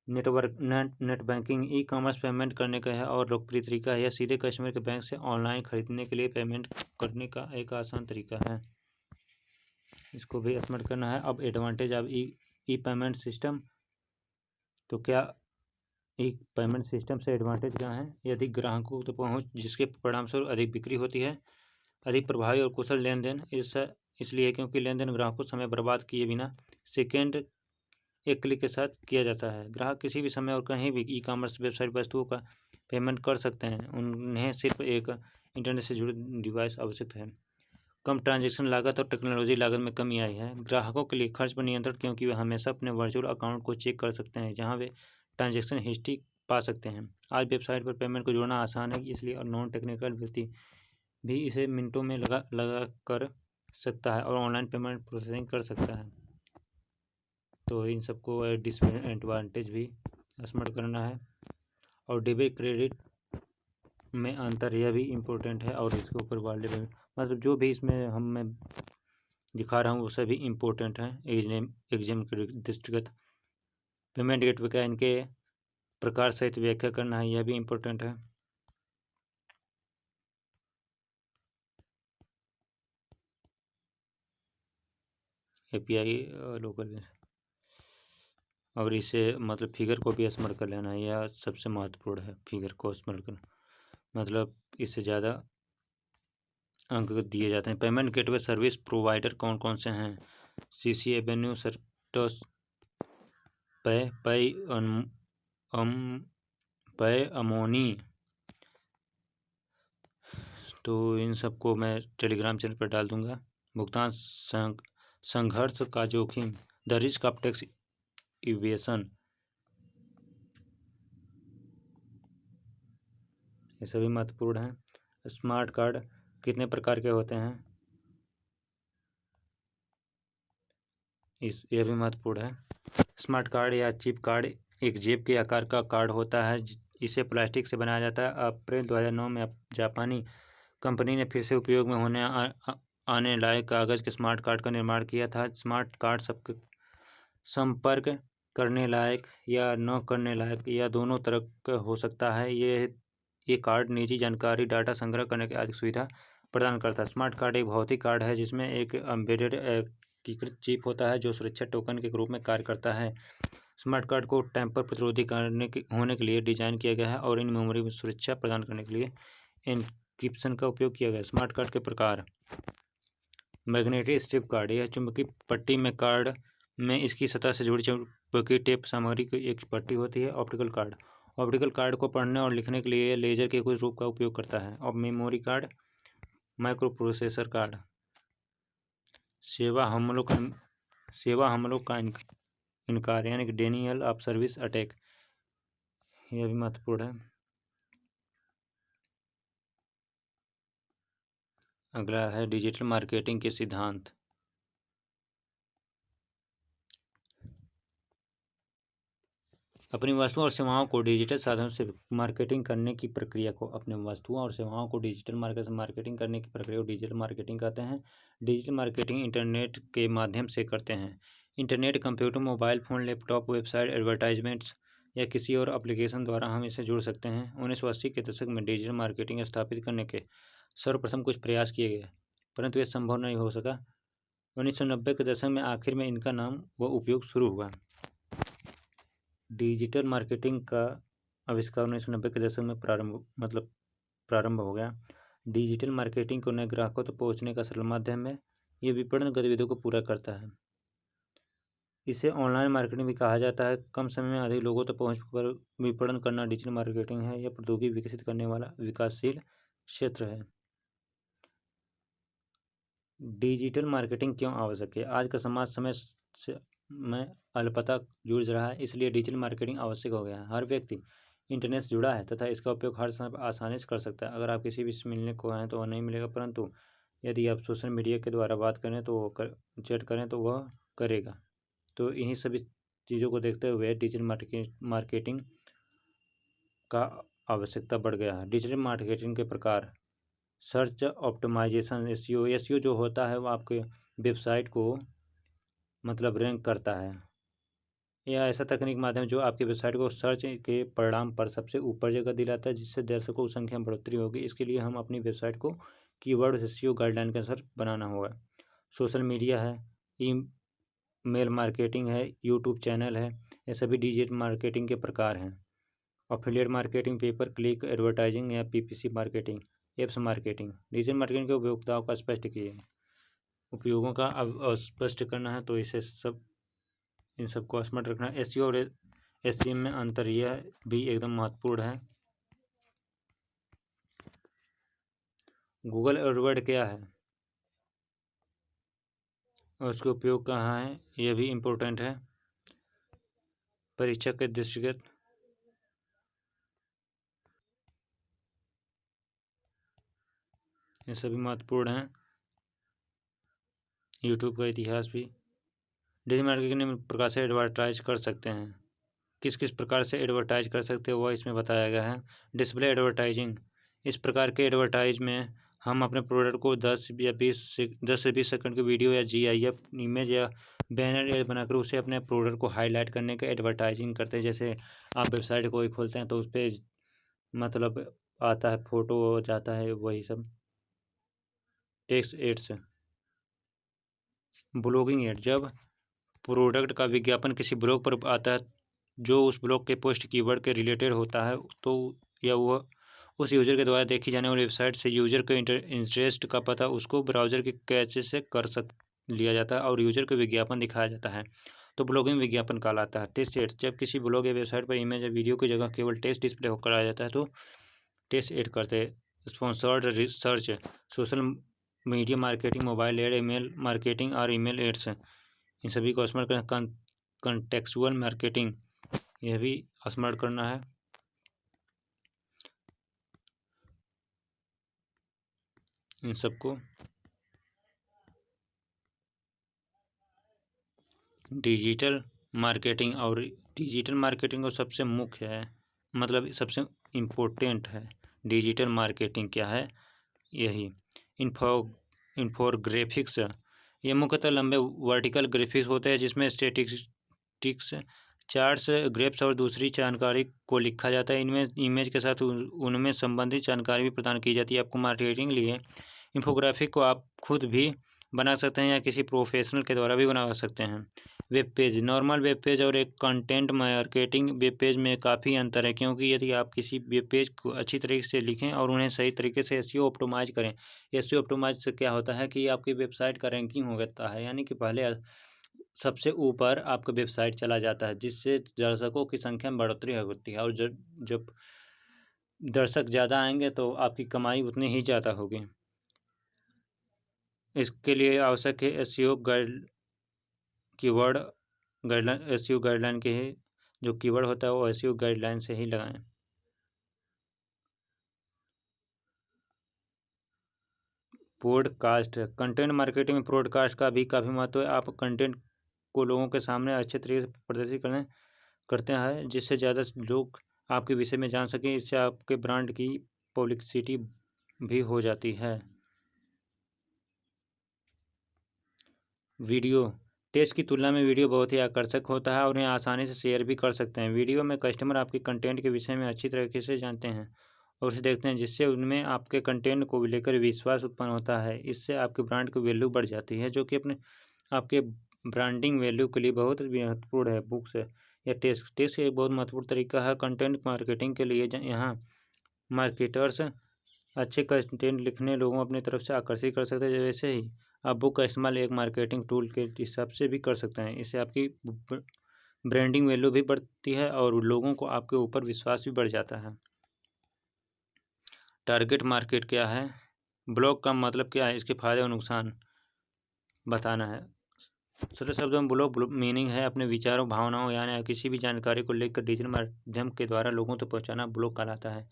Net banking e commerce payment करने का है और लोकप्रिय तरीका है। यह सीधे कस्टमर के बैंक से ऑनलाइन खरीदने के लिए पेमेंट करने का एक आसान तरीका है, इसको भी स्मरण करना है। अब advantage of E payment system. तो क्या ई पेमेंट सिस्टम से एडवांटेज क्या है? ये अधिक ग्राहकों तक पहुँच जिसके परिणामस्वरूप अधिक बिक्री होती है। अधिक प्रभावी और कुशल लेन देन इसलिए क्योंकि लेन देन ग्राहकों समय बर्बाद किए बिना सेकेंड एक क्लिक के साथ किया जाता है। ग्राहक किसी भी समय और कहीं भी ई कॉमर्स वेबसाइट वस्तुओं का पेमेंट कर सकते हैं। उन्हें सिर्फ एक इंटरनेट से जुड़ी डिवाइस आवश्यक है। कम ट्रांजैक्शन लागत और टेक्नोलॉजी लागत में कमी आई है। ग्राहकों के लिए खर्च पर नियंत्रण क्योंकि वे हमेशा अपने वर्चुअल अकाउंट को चेक कर सकते हैं जहां वे ट्रांजैक्शन हिस्ट्री पा सकते हैं। आज वेबसाइट पर पेमेंट को जोड़ना आसान है, इसलिए और नॉन टेक्निकल व्यक्ति भी इसे मिनटों में लगा कर सकता है और ऑनलाइन पेमेंट प्रोसेसिंग कर सकता है। तो इन सबको डिसएडवांटेज भी स्मरण करना है। और डेबिट क्रेडिट में अंतर यह भी इम्पोर्टेंट है और इसके ऊपर वाले मतलब जो भी इसमें मैं दिखा रहा हूँ वो सभी इम्पोर्टेंट हैं। एग्जाम के दृष्टिगत पेमेंट गेटवे का इनके प्रकार सहित व्याख्या करना है, यह भी इम्पोर्टेंट है। एपीआई लोकल और इसे मतलब फिगर को भी स्मरण कर लेना है, यह सबसे महत्वपूर्ण है, फिगर को स्मरण करना, मतलब इससे ज़्यादा अंक दिए जाते हैं। पेमेंट गेटवे सर्विस प्रोवाइडर कौन कौन से हैं? सीसी एवेन्यू, सर्टस, पे पे अम पे अमोनी। तो इन सबको मैं टेलीग्राम चैनल पर डाल दूंगा। भुगतान संघर्ष का जोखिम, the risk of tax evasion, ये सभी महत्वपूर्ण हैं। स्मार्ट कार्ड कितने प्रकार के होते हैं? यह भी महत्वपूर्ण है। स्मार्ट कार्ड या चिप कार्ड एक जेब के आकार का कार्ड होता है। इसे प्लास्टिक से बनाया जाता है। अप्रैल 2009 में जापानी कंपनी ने फिर से उपयोग में आने लायक कागज़ के स्मार्ट कार्ड का निर्माण किया था। स्मार्ट कार्ड सबके संपर्क करने लायक या न करने लायक या दोनों तरह का हो सकता है। ये कार्ड निजी जानकारी डाटा संग्रह करने की अधिक सुविधा प्रदान करता है। स्मार्ट कार्ड एक भौतिक कार्ड है जिसमें एक एम्बेडेड एकीकृत चिप होता है जो सुरक्षा टोकन के रूप में कार्य करता है। स्मार्ट कार्ड को टैंपर प्रतिरोधी होने के लिए डिजाइन किया गया है और इन मेमोरी में सुरक्षा प्रदान करने के लिए एन्क्रिप्शन का उपयोग किया गया। स्मार्ट कार्ड के प्रकार, मैग्नेटिक स्ट्रिप कार्ड, यह चुंबकीय पट्टी में कार्ड में इसकी सतह से जुड़ी चुंबकीय टेप सामग्री की एक पट्टी होती है। ऑप्टिकल कार्ड, ऑप्टिकल कार्ड को पढ़ने और लिखने के लिए लेजर के कुछ रूप का उपयोग करता है। और memory card, micro processor card, सेवा हमलों का इनकार यानी कि डेनियल ऑफ सर्विस अटैक, यह भी महत्वपूर्ण है। अगला है डिजिटल मार्केटिंग के सिद्धांत। अपनी वस्तुओं और सेवाओं को डिजिटल साधनों से मार्केटिंग करने की प्रक्रिया को अपने वस्तुओं और सेवाओं को डिजिटल मार्केटिंग करने की प्रक्रिया को डिजिटल मार्केटिंग कहते हैं। डिजिटल मार्केटिंग इंटरनेट के माध्यम से करते हैं। Internet, computer, mobile phone, laptop, website, advertisements या किसी और एप्लीकेशन द्वारा हम इसे जुड़ सकते हैं। 1980 के दशक में डिजिटल मार्केटिंग स्थापित करने के सर्वप्रथम कुछ प्रयास किए गए, परंतु यह संभव नहीं हो सका। 1990 के दशक में आखिर में इनका नाम व उपयोग शुरू हुआ। डिजिटल मार्केटिंग का आविष्कार 1990 के दशक में प्रारंभ हो गया। डिजिटल मार्केटिंग को नए ग्राहकों तक पहुंचने का सरल माध्यम है। ये विपणन गतिविधियों को पूरा करता है। इसे ऑनलाइन मार्केटिंग भी कहा जाता है। कम समय में अधिक लोगों तक पहुंच पर विपणन करना डिजिटल मार्केटिंग है। यह प्रौद्योगिकी विकसित करने वाला विकासशील क्षेत्र है। डिजिटल मार्केटिंग क्यों आवश्यक है? आज का समाज समय से में अल्पता जुड़ रहा है, इसलिए डिजिटल मार्केटिंग आवश्यक हो गया है। हर व्यक्ति इंटरनेट से जुड़ा है तथा इसका उपयोग हर समय आसानी से कर सकता है। अगर आप किसी भी से मिलने को आएँ तो वह नहीं मिलेगा, परंतु यदि आप सोशल मीडिया के द्वारा बात करें तो चैट करें तो वह करेगा। तो इन्हीं सभी चीज़ों को देखते हुए डिजिटल मार्केटिंग का आवश्यकता बढ़ गया है। डिजिटल मार्केटिंग के प्रकार, सर्च ऑप्टिमाइजेशन, एसईओ जो होता है वो आपके वेबसाइट को मतलब रैंक करता है। यह ऐसा तकनीक माध्यम जो आपकी वेबसाइट को सर्च के परिणाम पर सबसे ऊपर जगह दिलाता है, जिससे दर्शकों की संख्या में बढ़ोतरी होगी। इसके लिए हम अपनी वेबसाइट को कीवर्ड एसईओ गाइडलाइन के अनुसार बनाना होगा। सोशल मीडिया है, ईमेल मार्केटिंग है, यूट्यूब चैनल है, ये सभी डिजिटल मार्केटिंग के प्रकार हैं। Affiliate marketing, pay per click advertising या PPC marketing, apps marketing. Digital marketing के उपयोगिताओं का स्पष्ट किए, उपयोगों का अब स्पष्ट करना है तो इसे इन सबको स्मरण रखना है। एसईओ और एसईएम में अंतर, यह भी एकदम महत्वपूर्ण है। गूगल एडवर्ड क्या है और उसके उपयोग कहाँ है, यह भी इम्पोर्टेंट है परीक्षा के दृष्टिगत। ये सभी महत्वपूर्ण हैं। यूट्यूब का इतिहास भी। डिजिटल मार्केटिंग में प्रकार से एडवर्टाइज कर सकते हैं। किस किस प्रकार से एडवर्टाइज कर सकते हैं वह इसमें बताया गया है। डिस्प्ले एडवर्टाइजिंग, इस प्रकार के एडवर्टाइज में हम अपने प्रोडक्ट को 10 से 20 सेकंड की वीडियो या जीआईएफ इमेज या बैनर एड बनाकर उसे अपने प्रोडक्ट को हाईलाइट करने का एडवर्टाइजिंग करते हैं। जैसे आप वेबसाइट को खोलते हैं तो उस पर मतलब आता है, फोटो जाता है, वही सब। टेक्स्ट एड्स, ब्लॉगिंग एड, जब प्रोडक्ट का विज्ञापन किसी ब्लॉग पर आता है जो उस ब्लॉग के पोस्ट कीवर्ड के रिलेटेड होता है, तो या वह उस यूज़र के द्वारा देखी जाने वाली वेबसाइट से यूज़र के इंटरेस्ट का पता उसको ब्राउज़र के कैचे से कर सक लिया जाता है और यूज़र को विज्ञापन दिखाया जाता है, तो ब्लॉगिंग विज्ञापन कहलाता है। टेस्ट एड, जब किसी ब्लॉग या वेबसाइट पर इमेज या वीडियो की जगह केवल टेक्स्ट डिस्प्ले होकर कराया जाता है तो टेस्ट एड करते हैं। Sponsored research, social media marketing, mobile ad, email marketing और ईमेल एड्स, इन सभी को स्मार्ट करना। कंटेक्चुअल मार्केटिंग, यह भी स्मार्ट करना है। इन सबको डिजिटल मार्केटिंग, और डिजिटल मार्केटिंग को सबसे मुख्य है, मतलब सबसे इम्पोर्टेंट है। डिजिटल मार्केटिंग क्या है? यही इन्फोग्राफिक्स, ये मुख्यतः लंबे वर्टिकल ग्राफिक्स होते हैं जिसमें स्टैटिस्टिक्स, चार्ट्स, ग्राफ्स और दूसरी जानकारी को लिखा जाता है। इनमें इमेज के साथ उनमें संबंधित जानकारी भी प्रदान की जाती है। आपको मार्केटिंग लिए इन्फोग्राफिक को आप खुद भी बना सकते हैं या किसी प्रोफेशनल के द्वारा भी बना सकते हैं। Web page, normal web page और एक कंटेंट मार्केटिंग वेब पेज में काफ़ी अंतर है, क्योंकि यदि आप किसी वेब पेज को अच्छी तरीके से लिखें और उन्हें सही तरीके से एसईओ ऑप्टिमाइज करें। एसईओ ऑप्टिमाइज से क्या होता है कि आपकी वेबसाइट का रैंकिंग हो जाता है, यानी कि पहले सबसे ऊपर आपका वेबसाइट चला जाता है, जिससे दर्शकों की संख्या में बढ़ोतरी होती है, और जब दर्शक ज़्यादा आएंगे तो आपकी कमाई उतनी ही ज़्यादा होगी। इसके लिए आवश्यक है SEO keyword guideline. SEO guideline के ही जो कीवर्ड होता है वो एसईओ गाइडलाइन से ही लगाएं। पॉडकास्ट, कंटेंट मार्केटिंग में पॉडकास्ट का भी काफ़ी महत्व है। आप कंटेंट को लोगों के सामने अच्छे तरीके से प्रदर्शित करते हैं जिससे ज़्यादा लोग आपके विषय में जान सकें। इससे आपके ब्रांड की पब्लिसिटी भी हो जाती है। वीडियो, टेक्स्ट की तुलना में वीडियो बहुत ही आकर्षक होता है और उन्हें आसानी से शेयर भी कर सकते हैं। वीडियो में कस्टमर आपके कंटेंट के विषय में अच्छी तरीके से जानते हैं और उसे देखते हैं, जिससे उनमें आपके कंटेंट को लेकर विश्वास उत्पन्न होता है। इससे आपके ब्रांड की वैल्यू बढ़ जाती है, जो कि आपके ब्रांडिंग वैल्यू के लिए बहुत महत्वपूर्ण है। बुक्स या टेक्स्ट एक बहुत महत्वपूर्ण तरीका है कंटेंट मार्केटिंग के लिए। यहाँ मार्केटर्स अच्छे कंटेंट लिखने लोगों अपनी तरफ से आकर्षित कर सकते हैं। वैसे ही आप बुक का इस्तेमाल एक मार्केटिंग टूल के हिसाब से भी कर सकते हैं। इससे आपकी ब्रांडिंग वैल्यू भी बढ़ती है और लोगों को आपके ऊपर विश्वास भी बढ़ जाता है। टारगेट मार्केट क्या है? ब्लॉग का मतलब क्या है, इसके फायदे और नुकसान बताना है। सरल शब्दों में ब्लॉग मीनिंग है अपने विचारों, भावनाओं यानी किसी भी जानकारी को लेकर डिजिटल माध्यम के द्वारा लोगों तक पहुंचाना ब्लॉग कहलाता है।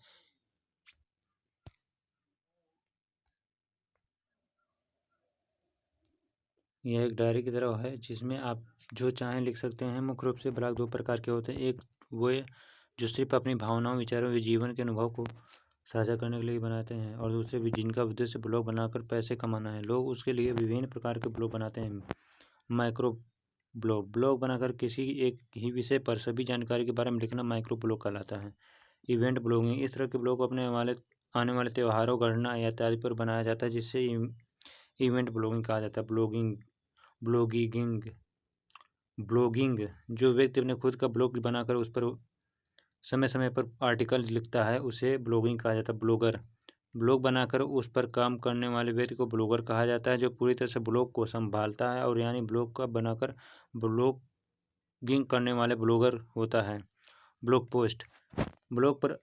यह एक डायरी की तरह है जिसमें आप जो चाहें लिख सकते हैं। मुख्य रूप से ब्लॉग दो प्रकार के होते हैं। एक वो जो सिर्फ अपनी भावनाओं, विचारों या जीवन के अनुभव को साझा करने के लिए बनाते हैं, और दूसरे भी जिनका उद्देश्य ब्लॉग बनाकर पैसे कमाना है। लोग उसके लिए विभिन्न प्रकार के ब्लॉग बनाते हैं। माइक्रो ब्लॉग बनाकर किसी एक ही विषय पर सभी जानकारी के बारे में लिखना माइक्रो ब्लॉग कहलाता है। इवेंट ब्लॉगिंग, इस तरह के ब्लॉग अपने आने वाले त्योहारों, घटना या इत्यादि पर बनाया जाता है, जिससे इवेंट ब्लॉगिंग कहा जाता है। ब्लॉगिंग ब्लॉगिंग जो व्यक्ति अपने खुद का ब्लॉग बनाकर उस पर समय समय पर आर्टिकल लिखता है उसे ब्लॉगिंग कहा जाता है। ब्लॉग बनाकर उस पर काम करने वाले व्यक्ति को ब्लॉगर कहा जाता है, जो पूरी तरह से ब्लॉग को संभालता है, और यानी ब्लॉग का बनाकर ब्लॉगिंग करने वाले ब्लॉगर होता है। ब्लॉग पोस्ट, ब्लॉग पर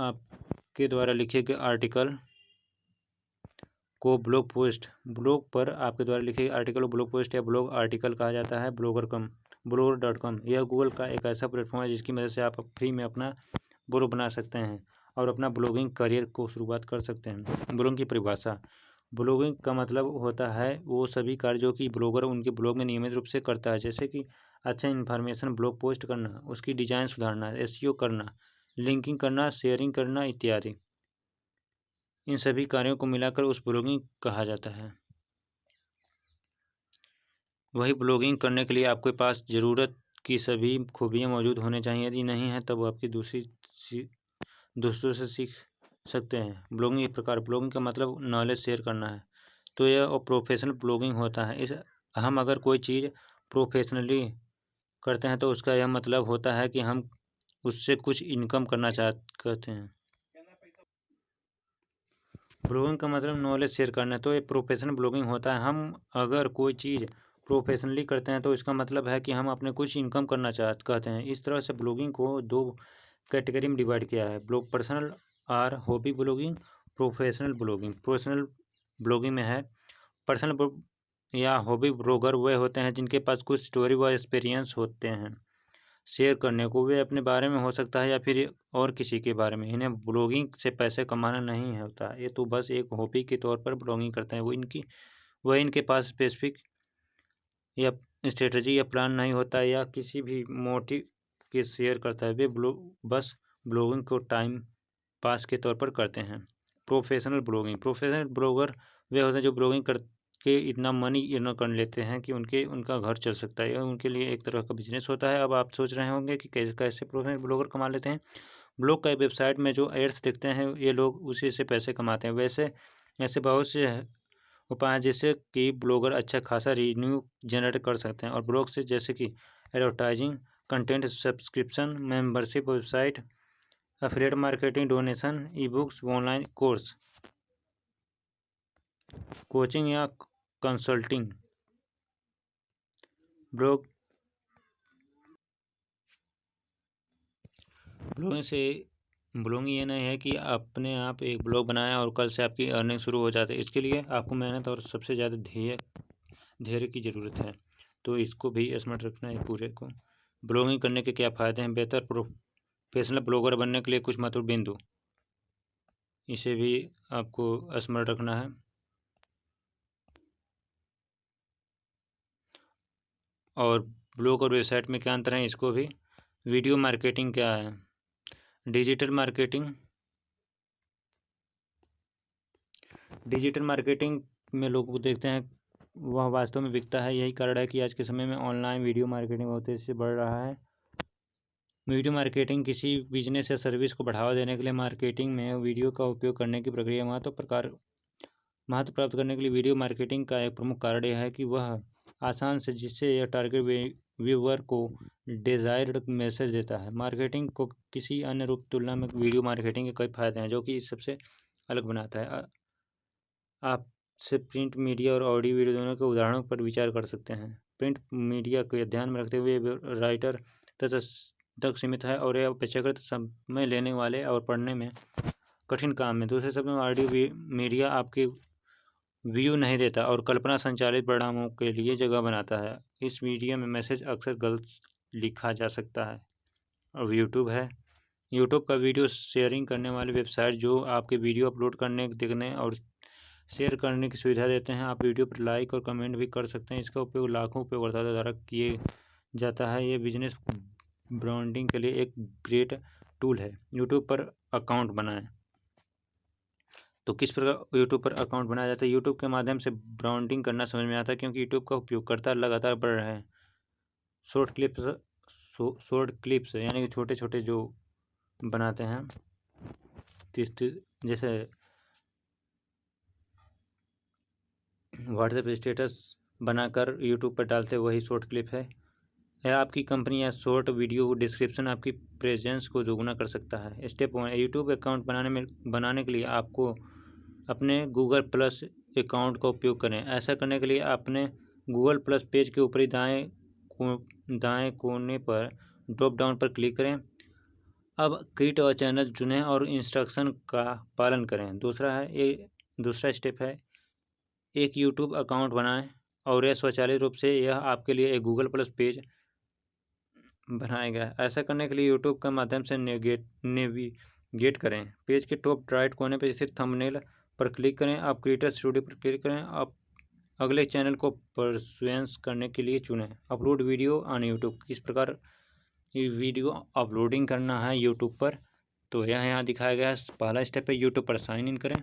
आपके द्वारा लिखे गए आर्टिकल को ब्लॉग पर आपके द्वारा लिखे आर्टिकल को ब्लॉग पोस्ट या ब्लॉग आर्टिकल कहा जाता है। ब्लॉगर.com, यह गूगल का एक ऐसा प्लेटफॉर्म है जिसकी मदद से आप फ्री में अपना ब्लॉग बना सकते हैं और अपना ब्लॉगिंग करियर को शुरुआत कर सकते हैं। ब्लॉगिंग की परिभाषा, ब्लॉगिंग का मतलब होता है वो सभी कार्य जो कि ब्लॉगर उनके ब्लॉग में नियमित रूप से करता है, जैसे कि अच्छा इन्फॉर्मेशन ब्लॉग पोस्ट करना, उसकी डिजाइन सुधारना, एसईओ करना, लिंकिंग करना, शेयरिंग करना इत्यादि। इन सभी कार्यों को मिलाकर उस ब्लॉगिंग कहा जाता है। वही ब्लॉगिंग करने के लिए आपके पास ज़रूरत की सभी खूबियाँ मौजूद होने चाहिए। यदि नहीं है तब आपकी दोस्तों से सीख सकते हैं। ब्लॉगिंग एक प्रकार, ब्लॉगिंग का मतलब नॉलेज शेयर करना है, तो यह प्रोफेशनल ब्लॉगिंग होता है। हम अगर कोई चीज़ प्रोफेशनली करते हैं तो उसका यह मतलब होता है कि हम उससे कुछ इनकम करना करते हैं। ब्लॉगिंग का मतलब नॉलेज शेयर करना है, तो ये प्रोफेशनल ब्लॉगिंग होता है। हम अगर कोई चीज़ प्रोफेशनली करते हैं तो इसका मतलब है कि हम अपने कुछ इनकम करना कहते हैं। इस तरह से ब्लॉगिंग को दो कैटेगरी में डिवाइड किया है। Personal or hobby blogging, professional blogging. Professional blogging में है पर्सनल या हॉबी ब्लॉगर वे होते हैं जिनके पास कुछ स्टोरी व एक्सपीरियंस होते हैं शेयर करने को। वे अपने बारे में हो सकता है या फिर और किसी के बारे में। इन्हें ब्लॉगिंग से पैसे कमाना नहीं होता, ये तो बस एक हॉबी के तौर पर ब्लॉगिंग करते हैं। वह इनके पास स्पेसिफिक या स्ट्रेटजी या प्लान नहीं होता या किसी भी मोटिव के शेयर करता है। वे बस ब्लॉगिंग को टाइम पास के तौर पर करते हैं। प्रोफेशनल ब्लॉगर वे होते हैं जो ब्लॉगिंग करके इतना मनी अर्न कर लेते हैं कि उनका घर चल सकता है। उनके लिए एक तरह का बिजनेस होता है। अब आप सोच रहे होंगे कि कैसे प्रोफेशनल ब्लॉगर कमा लेते हैं। ब्लॉग का वेबसाइट में जो एड्स दिखते हैं ये लोग उसी से पैसे कमाते हैं। वैसे ऐसे बहुत से उपाय हैं जिससे कि ब्लॉगर अच्छा खासा रेवेन्यू जनरेट कर सकते हैं। और ब्लॉग से जैसे कि advertising, content subscription, membership, website, affiliate marketing, donation, e books, online course, coaching या कंसल्टिंग। ब्लॉगिंग ये नहीं है कि अपने आप एक ब्लॉग बनाया और कल से आपकी अर्निंग शुरू हो जाती है। इसके लिए आपको मेहनत और सबसे ज़्यादा धैर्य की ज़रूरत है। तो इसको भी स्मार्ट रखना है पूरे को। ब्लॉगिंग करने के क्या फ़ायदे हैं? बेहतर प्रोफेशनल ब्लॉगर बनने के लिए कुछ महत्वपूर्ण बिंदु, इसे भी आपको स्मार्ट रखना है। और ब्लॉग और वेबसाइट में क्या अंतर है, इसको भी। वीडियो मार्केटिंग क्या है? डिजिटल मार्केटिंग में लोगों को देखते हैं वह वास्तव में बिकता है। यही कारण है कि आज के समय में ऑनलाइन वीडियो मार्केटिंग बहुत तेज़ी से बढ़ रहा है। वीडियो मार्केटिंग किसी बिजनेस या सर्विस को बढ़ावा देने के लिए मार्केटिंग में वीडियो का उपयोग करने की प्रक्रिया। महत्व प्राप्त करने के लिए वीडियो मार्केटिंग का एक प्रमुख कारण यह है कि वह आसान से जिससे यह टारगेट व्यूअर को डिजायर्ड मैसेज देता है। मार्केटिंग को किसी अन्य रूप तुलना में वीडियो मार्केटिंग के कई फायदे हैं जो कि इस सबसे अलग बनाता है। आप से प्रिंट मीडिया और ऑडियो वीडियो दोनों के उदाहरणों पर विचार कर सकते हैं। प्रिंट मीडिया को ध्यान में रखते हुए राइटर तक सीमित है और यह अपेक्षाकृत समय लेने वाले और पढ़ने में कठिन काम है। दूसरे शब्दों में ऑडियो मीडिया आपके व्यू नहीं देता और कल्पना संचालित परिणामों के लिए जगह बनाता है। इस मीडिया में मैसेज अक्सर गलत लिखा जा सकता है। और यूट्यूब का वीडियो शेयरिंग करने वाले वेबसाइट जो आपके वीडियो अपलोड करने, देखने और शेयर करने की सुविधा देते हैं। आप वीडियो पर लाइक और कमेंट भी कर सकते हैं। इसका उपयोग लाखों उपयोगकर्ताओं द्वारा किए जाता है। ये बिजनेस ब्रांडिंग के लिए एक ग्रेट टूल है। यूट्यूब पर अकाउंट बनाएं। तो किस प्रकार यूट्यूब पर अकाउंट बनाया जाता है? यूट्यूब के माध्यम से ब्रांडिंग करना समझ में आता है क्योंकि यूट्यूब का उपयोगकर्ता लगातार बढ़ रहे हैं। शॉर्ट क्लिप्स यानी कि छोटे छोटे जो बनाते हैं जैसे व्हाट्सएप स्टेटस बनाकर यूट्यूब पर डालते वही शॉर्ट क्लिप है। यह आपकी कंपनी या शॉर्ट वीडियो डिस्क्रिप्शन आपकी प्रेजेंस को दोगुना कर सकता है। स्टेप 1, यूट्यूब अकाउंट बनाने के लिए आपको अपने गूगल प्लस अकाउंट का उपयोग करें। ऐसा करने के लिए अपने गूगल प्लस पेज के ऊपरी दाएं कोने पर ड्रॉप डाउन पर क्लिक करें। अब क्रिएट और चैनल चुनें और इंस्ट्रक्शन का पालन करें। दूसरा स्टेप है एक यूट्यूब अकाउंट बनाएं और यह स्वचालित रूप से यह आपके लिए एक गूगल प्लस पेज बनाएगा। ऐसा करने के लिए यूट्यूब के माध्यम से नेविगेट करें। पेज के टॉप राइट कोने पर स्थित थंबनेल पर क्लिक करें। आप क्रिएटर स्टूडियो पर क्लिक करें। आप अगले चैनल को परसुएंस करने के लिए चुनें। Upload video on YouTube. किस प्रकार ये वीडियो अपलोडिंग करना है यूट्यूब पर, तो यह यहाँ दिखाया गया है। पहला स्टेप है यूट्यूब पर साइन इन करें।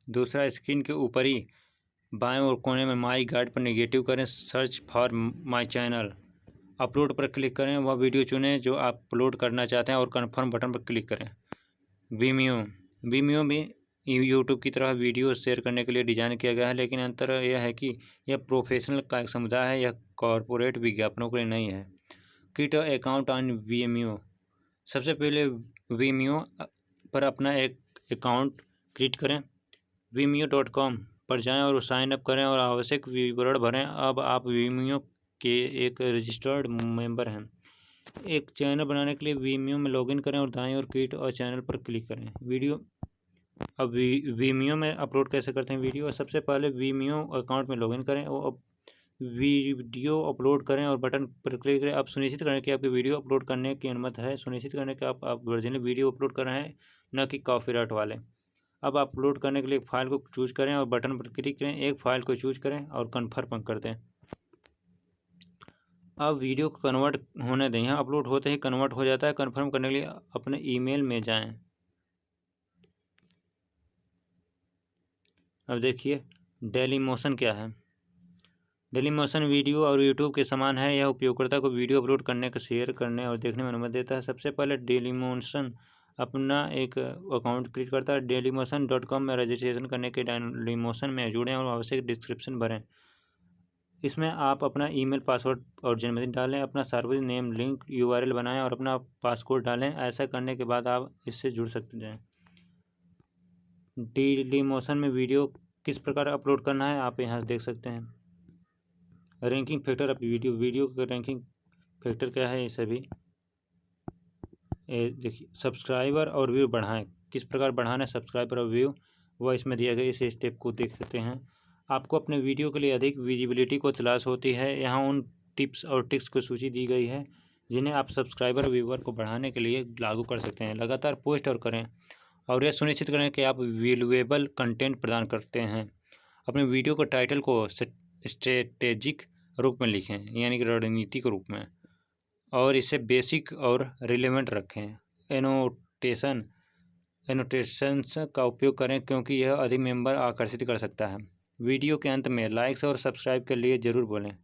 दूसरा, स्क्रीन के ऊपरी बाएं और कोने में माई गाइड पर नेगेटिव करें। Search for my channel. Upload पर क्लिक करें। वह वीडियो चुनें जो आप अपलोड करना चाहते हैं और कन्फर्म बटन पर क्लिक करें। वीमियो भी यूट्यूब की तरह वीडियो शेयर करने के लिए डिज़ाइन किया गया है, लेकिन अंतर यह है कि यह प्रोफेशनल का एक समुदाय है, यह कॉरपोरेट विज्ञापनों के लिए नहीं है। Create account on VMO. सबसे पहले वीमियो पर अपना एक अकाउंट क्रिएट करें। vimeo.com पर जाएं और साइन अप करें और आवश्यक विवरण भरें। अब आप वीमियो के एक रजिस्टर्ड मेंबर हैं। एक चैनल बनाने के लिए वीमियो में लॉगिन करें और दाएं और क्रिएट और चैनल पर क्लिक करें। अब वीमियो में अपलोड कैसे करते हैं वीडियो। सबसे पहले वीमियो अकाउंट में लॉगिन करें और अब वीडियो अपलोड करें और बटन पर क्लिक करें। अब सुनिश्चित करें कि आपकी वीडियो अपलोड करने की अनुमति है। सुनिश्चित करें कि आप ओरिजिनल वीडियो अपलोड कर रहे हैं, न कि कॉपीराइट वाले। अब अपलोड करने के लिए एक फ़ाइल को चूज करें और बटन पर क्लिक करें। एक फ़ाइल को चूज करें और कन्फर्म कर दें। अब वीडियो को कन्वर्ट होने दें। यहाँ अपलोड होते ही कन्वर्ट हो जाता है। कन्फर्म करने के लिए अपने ईमेल में जाएं। अब देखिए डेली मोशन क्या है। डेली मोशन वीडियो और यूट्यूब के समान है। यह उपयोगकर्ता को वीडियो अपलोड करने का शेयर करने और देखने में अनुमति देता है। सबसे पहले डेली मोशन अपना एक अकाउंट क्रिएट करता है। dailymotion.com में रजिस्ट्रेशन करने के डेली मोशन में जुड़ें और आवश्यक डिस्क्रिप्शन भरें। इसमें आप अपना ईमेल, पासवर्ड और जन्मदिन डालें। अपना सार्वजनिक नेम, लिंक, URL बनाएं और अपना पासकोड डालें। ऐसा करने के बाद आप इससे जुड़ सकते हैं। डेली मोशन में वीडियो किस प्रकार अपलोड करना है आप यहाँ देख सकते हैं। रैंकिंग फैक्टर ऑफ वीडियो का रैंकिंग फैक्टर क्या है, ये सभी देखिए। सब्सक्राइबर और व्यू बढ़ाएं। किस प्रकार बढ़ाना है सब्सक्राइबर और व्यू, वह इसमें दिया गया। इस स्टेप को देख सकते हैं। आपको अपने वीडियो के लिए अधिक विजिबिलिटी को तलाश होती है। यहाँ उन टिप्स और ट्रिक्स की सूची दी गई है जिन्हें आप सब्सक्राइबर और व्यूअर को बढ़ाने के लिए लागू कर सकते हैं। लगातार पोस्ट और करें और यह सुनिश्चित करें कि आप वैल्यूएबल कंटेंट प्रदान करते हैं। अपने वीडियो को टाइटल को स्ट्रेटेजिक रूप में लिखें, यानी कि रणनीतिक रूप में, और इसे बेसिक और रिलेवेंट रखें। एनोटेशंस का उपयोग करें क्योंकि यह अधिक मेंबर आकर्षित कर सकता है। वीडियो के अंत में लाइक्स और सब्सक्राइब के लिए ज़रूर बोलें,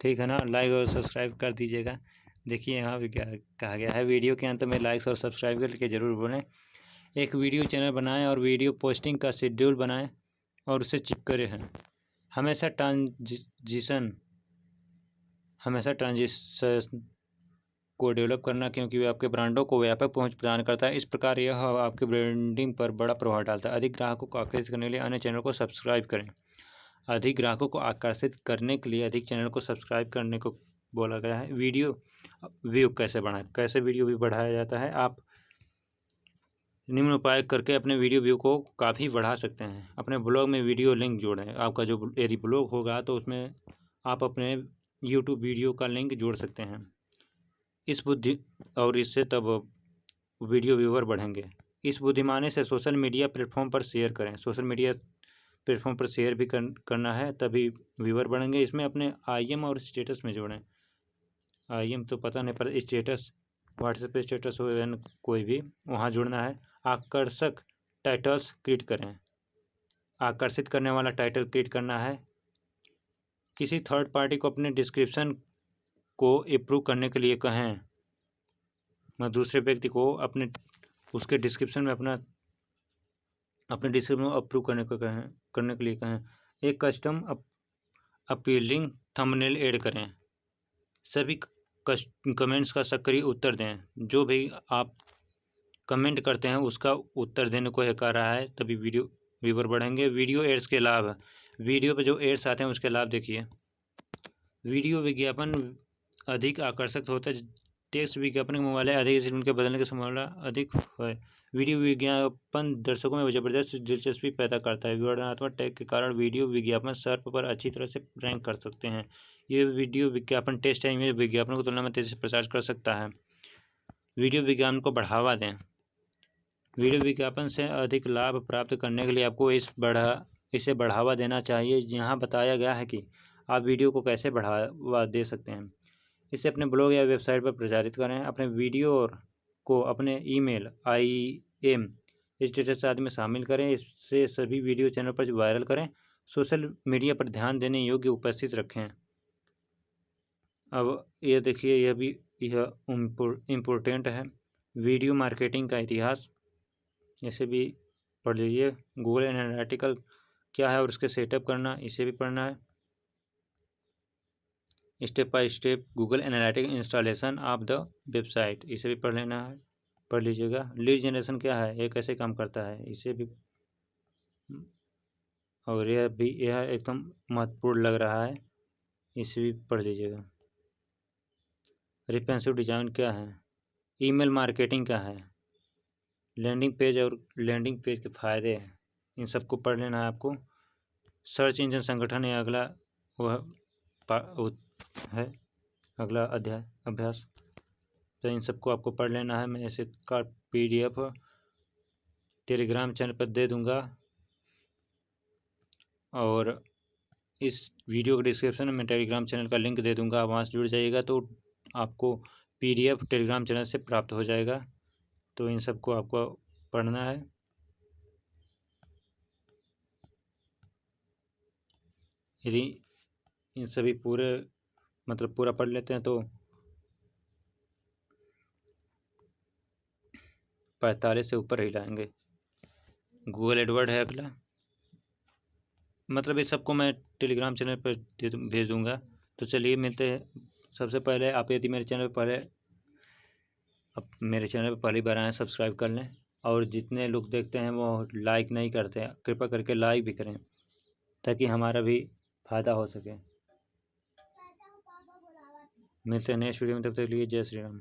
ठीक है ना। लाइक और सब्सक्राइब कर दीजिएगा। देखिए यहाँ भी क्या कहा गया है, वीडियो के अंत में लाइक्स और सब्सक्राइब करके ज़रूर बोलें। एक वीडियो चैनल बनाएं और वीडियो पोस्टिंग का शेड्यूल बनाएं और उसे चिपके हैं। हमेशा ट्रांजिशन को डेवलप करना, क्योंकि वे आपके ब्रांडों को व्यापक पहुंच प्रदान करता है। इस प्रकार यह आपके ब्रांडिंग पर बड़ा प्रभाव डालता है। अधिक ग्राहकों को आकर्षित करने के लिए अन्य चैनल को सब्सक्राइब करें। अधिक ग्राहकों को आकर्षित करने के लिए अधिक चैनल को सब्सक्राइब करने को बोला गया है। वीडियो व्यू कैसे बढ़ाएं, कैसे वीडियो व्यू बढ़ाया जाता है। आप निम्न उपाय करके अपने वीडियो व्यू को काफ़ी बढ़ा सकते हैं। अपने ब्लॉग में वीडियो लिंक जोड़ें। आपका जो यदि ब्लॉग होगा तो उसमें आप अपने यूट्यूब वीडियो का लिंक जोड़ सकते हैं। इस बुद्धि और इससे तब वीडियो व्यूअर बढ़ेंगे। इस बुद्धिमानी से सोशल मीडिया प्लेटफॉर्म पर शेयर करें। सोशल मीडिया प्लेटफॉर्म पर शेयर भी करना है, तभी व्यूअर बढ़ेंगे। इसमें अपने IM और स्टेटस में जोड़ें। IM तो पता नहीं, पर स्टेटस, व्हाट्सएप पे स्टेटस हो या कोई भी, वहाँ जुड़ना है। आकर्षक टाइटल्स क्रिएट करें। आकर्षित करने वाला टाइटल क्रिएट करना है। किसी थर्ड पार्टी को अपने डिस्क्रिप्शन को अप्रूव करने के लिए कहें। दूसरे व्यक्ति को उसके डिस्क्रिप्शन में अपने डिस्क्रिप्शन को अप्रूव करने के लिए कहें। एक कस्टम अपीलिंग थंबनेल ऐड करें। सभी कमेंट्स का सक्रिय उत्तर दें। जो भी आप कमेंट करते हैं उसका उत्तर देने को कह रहा है, तभी वीडियो व्यूअर बढ़ेंगे। वीडियो एड्स के लाभ। वीडियो पे जो एड्स आते हैं उसके लाभ देखिए। वीडियो विज्ञापन अधिक आकर्षक होता है। टेक्स्ट विज्ञापन के मुकाबले अधिक उनके बदलने की संभावना अधिक है। वीडियो विज्ञापन दर्शकों में जबरदस्त दिलचस्पी पैदा करता है। विवरणात्मक टैग के कारण वीडियो विज्ञापन सर्फ पर अच्छी तरह से रैंक कर सकते हैं। ये वीडियो विज्ञापन टेक्स्ट या इमेज विज्ञापन की तुलना में तेजी से प्रचार कर सकता है। वीडियो विज्ञापन को बढ़ावा दें। वीडियो विज्ञापन से अधिक लाभ प्राप्त करने के लिए आपको इसे बढ़ावा देना चाहिए। यहाँ बताया गया है कि आप वीडियो को कैसे बढ़ावा दे सकते हैं। इसे अपने ब्लॉग या वेबसाइट पर प्रचारित करें। अपने वीडियो को अपने ईमेल, IM, स्टेटस आदि में शामिल करें। इससे सभी वीडियो चैनल पर वायरल करें। सोशल मीडिया पर ध्यान देने योग्य उपस्थित रखें। अब ये देखिए, यह इम्पोर्टेंट है। वीडियो मार्केटिंग का इतिहास, इसे भी पढ़ लीजिए। गूगल एनालिटिकल क्या है और उसके सेटअप करना, इसे भी पढ़ना है। Step by step Google analytic installation of the website, इसे भी पढ़ लेना है, पढ़ लीजिएगा। लीड जनरेशन क्या है, ये कैसे काम करता है, इसे भी, और यह एकदम महत्वपूर्ण लग रहा है, इसे भी पढ़ लीजिएगा। रिस्पॉन्सिव डिजाइन क्या है, ईमेल मार्केटिंग क्या है, लैंडिंग पेज और लैंडिंग पेज के फायदे हैं, इन सबको पढ़ लेना है आपको। सर्च इंजन संगठन है अगला, वो है अगला अध्याय अभ्यास, तो इन सबको आपको पढ़ लेना है। मैं इसे का PDF टेलीग्राम चैनल पर दे दूंगा, और इस वीडियो के डिस्क्रिप्शन में मैं टेलीग्राम चैनल का लिंक दे दूंगा, आप वहाँ से जुड़ जाइएगा तो आपको PDF टेलीग्राम चैनल से प्राप्त हो जाएगा। तो इन सबको आपको पढ़ना है। यदि इन सभी पूरा पढ़ लेते हैं तो 45 से ऊपर ही लाएंगे। गूगल एडवर्ड है अगला, इस सबको मैं टेलीग्राम चैनल पर भेज दूंगा। तो चलिए मिलते हैं। सबसे पहले आप यदि मेरे चैनल पर पहली बार आए, सब्सक्राइब कर लें, और जितने लोग देखते हैं वो लाइक नहीं करते हैं, कृपया करके लाइक भी करें ताकि हमारा भी फ़ायदा हो सके। मिलते हैं नेक्स्ट वीडियो में, तब तक के लिए जय श्री राम।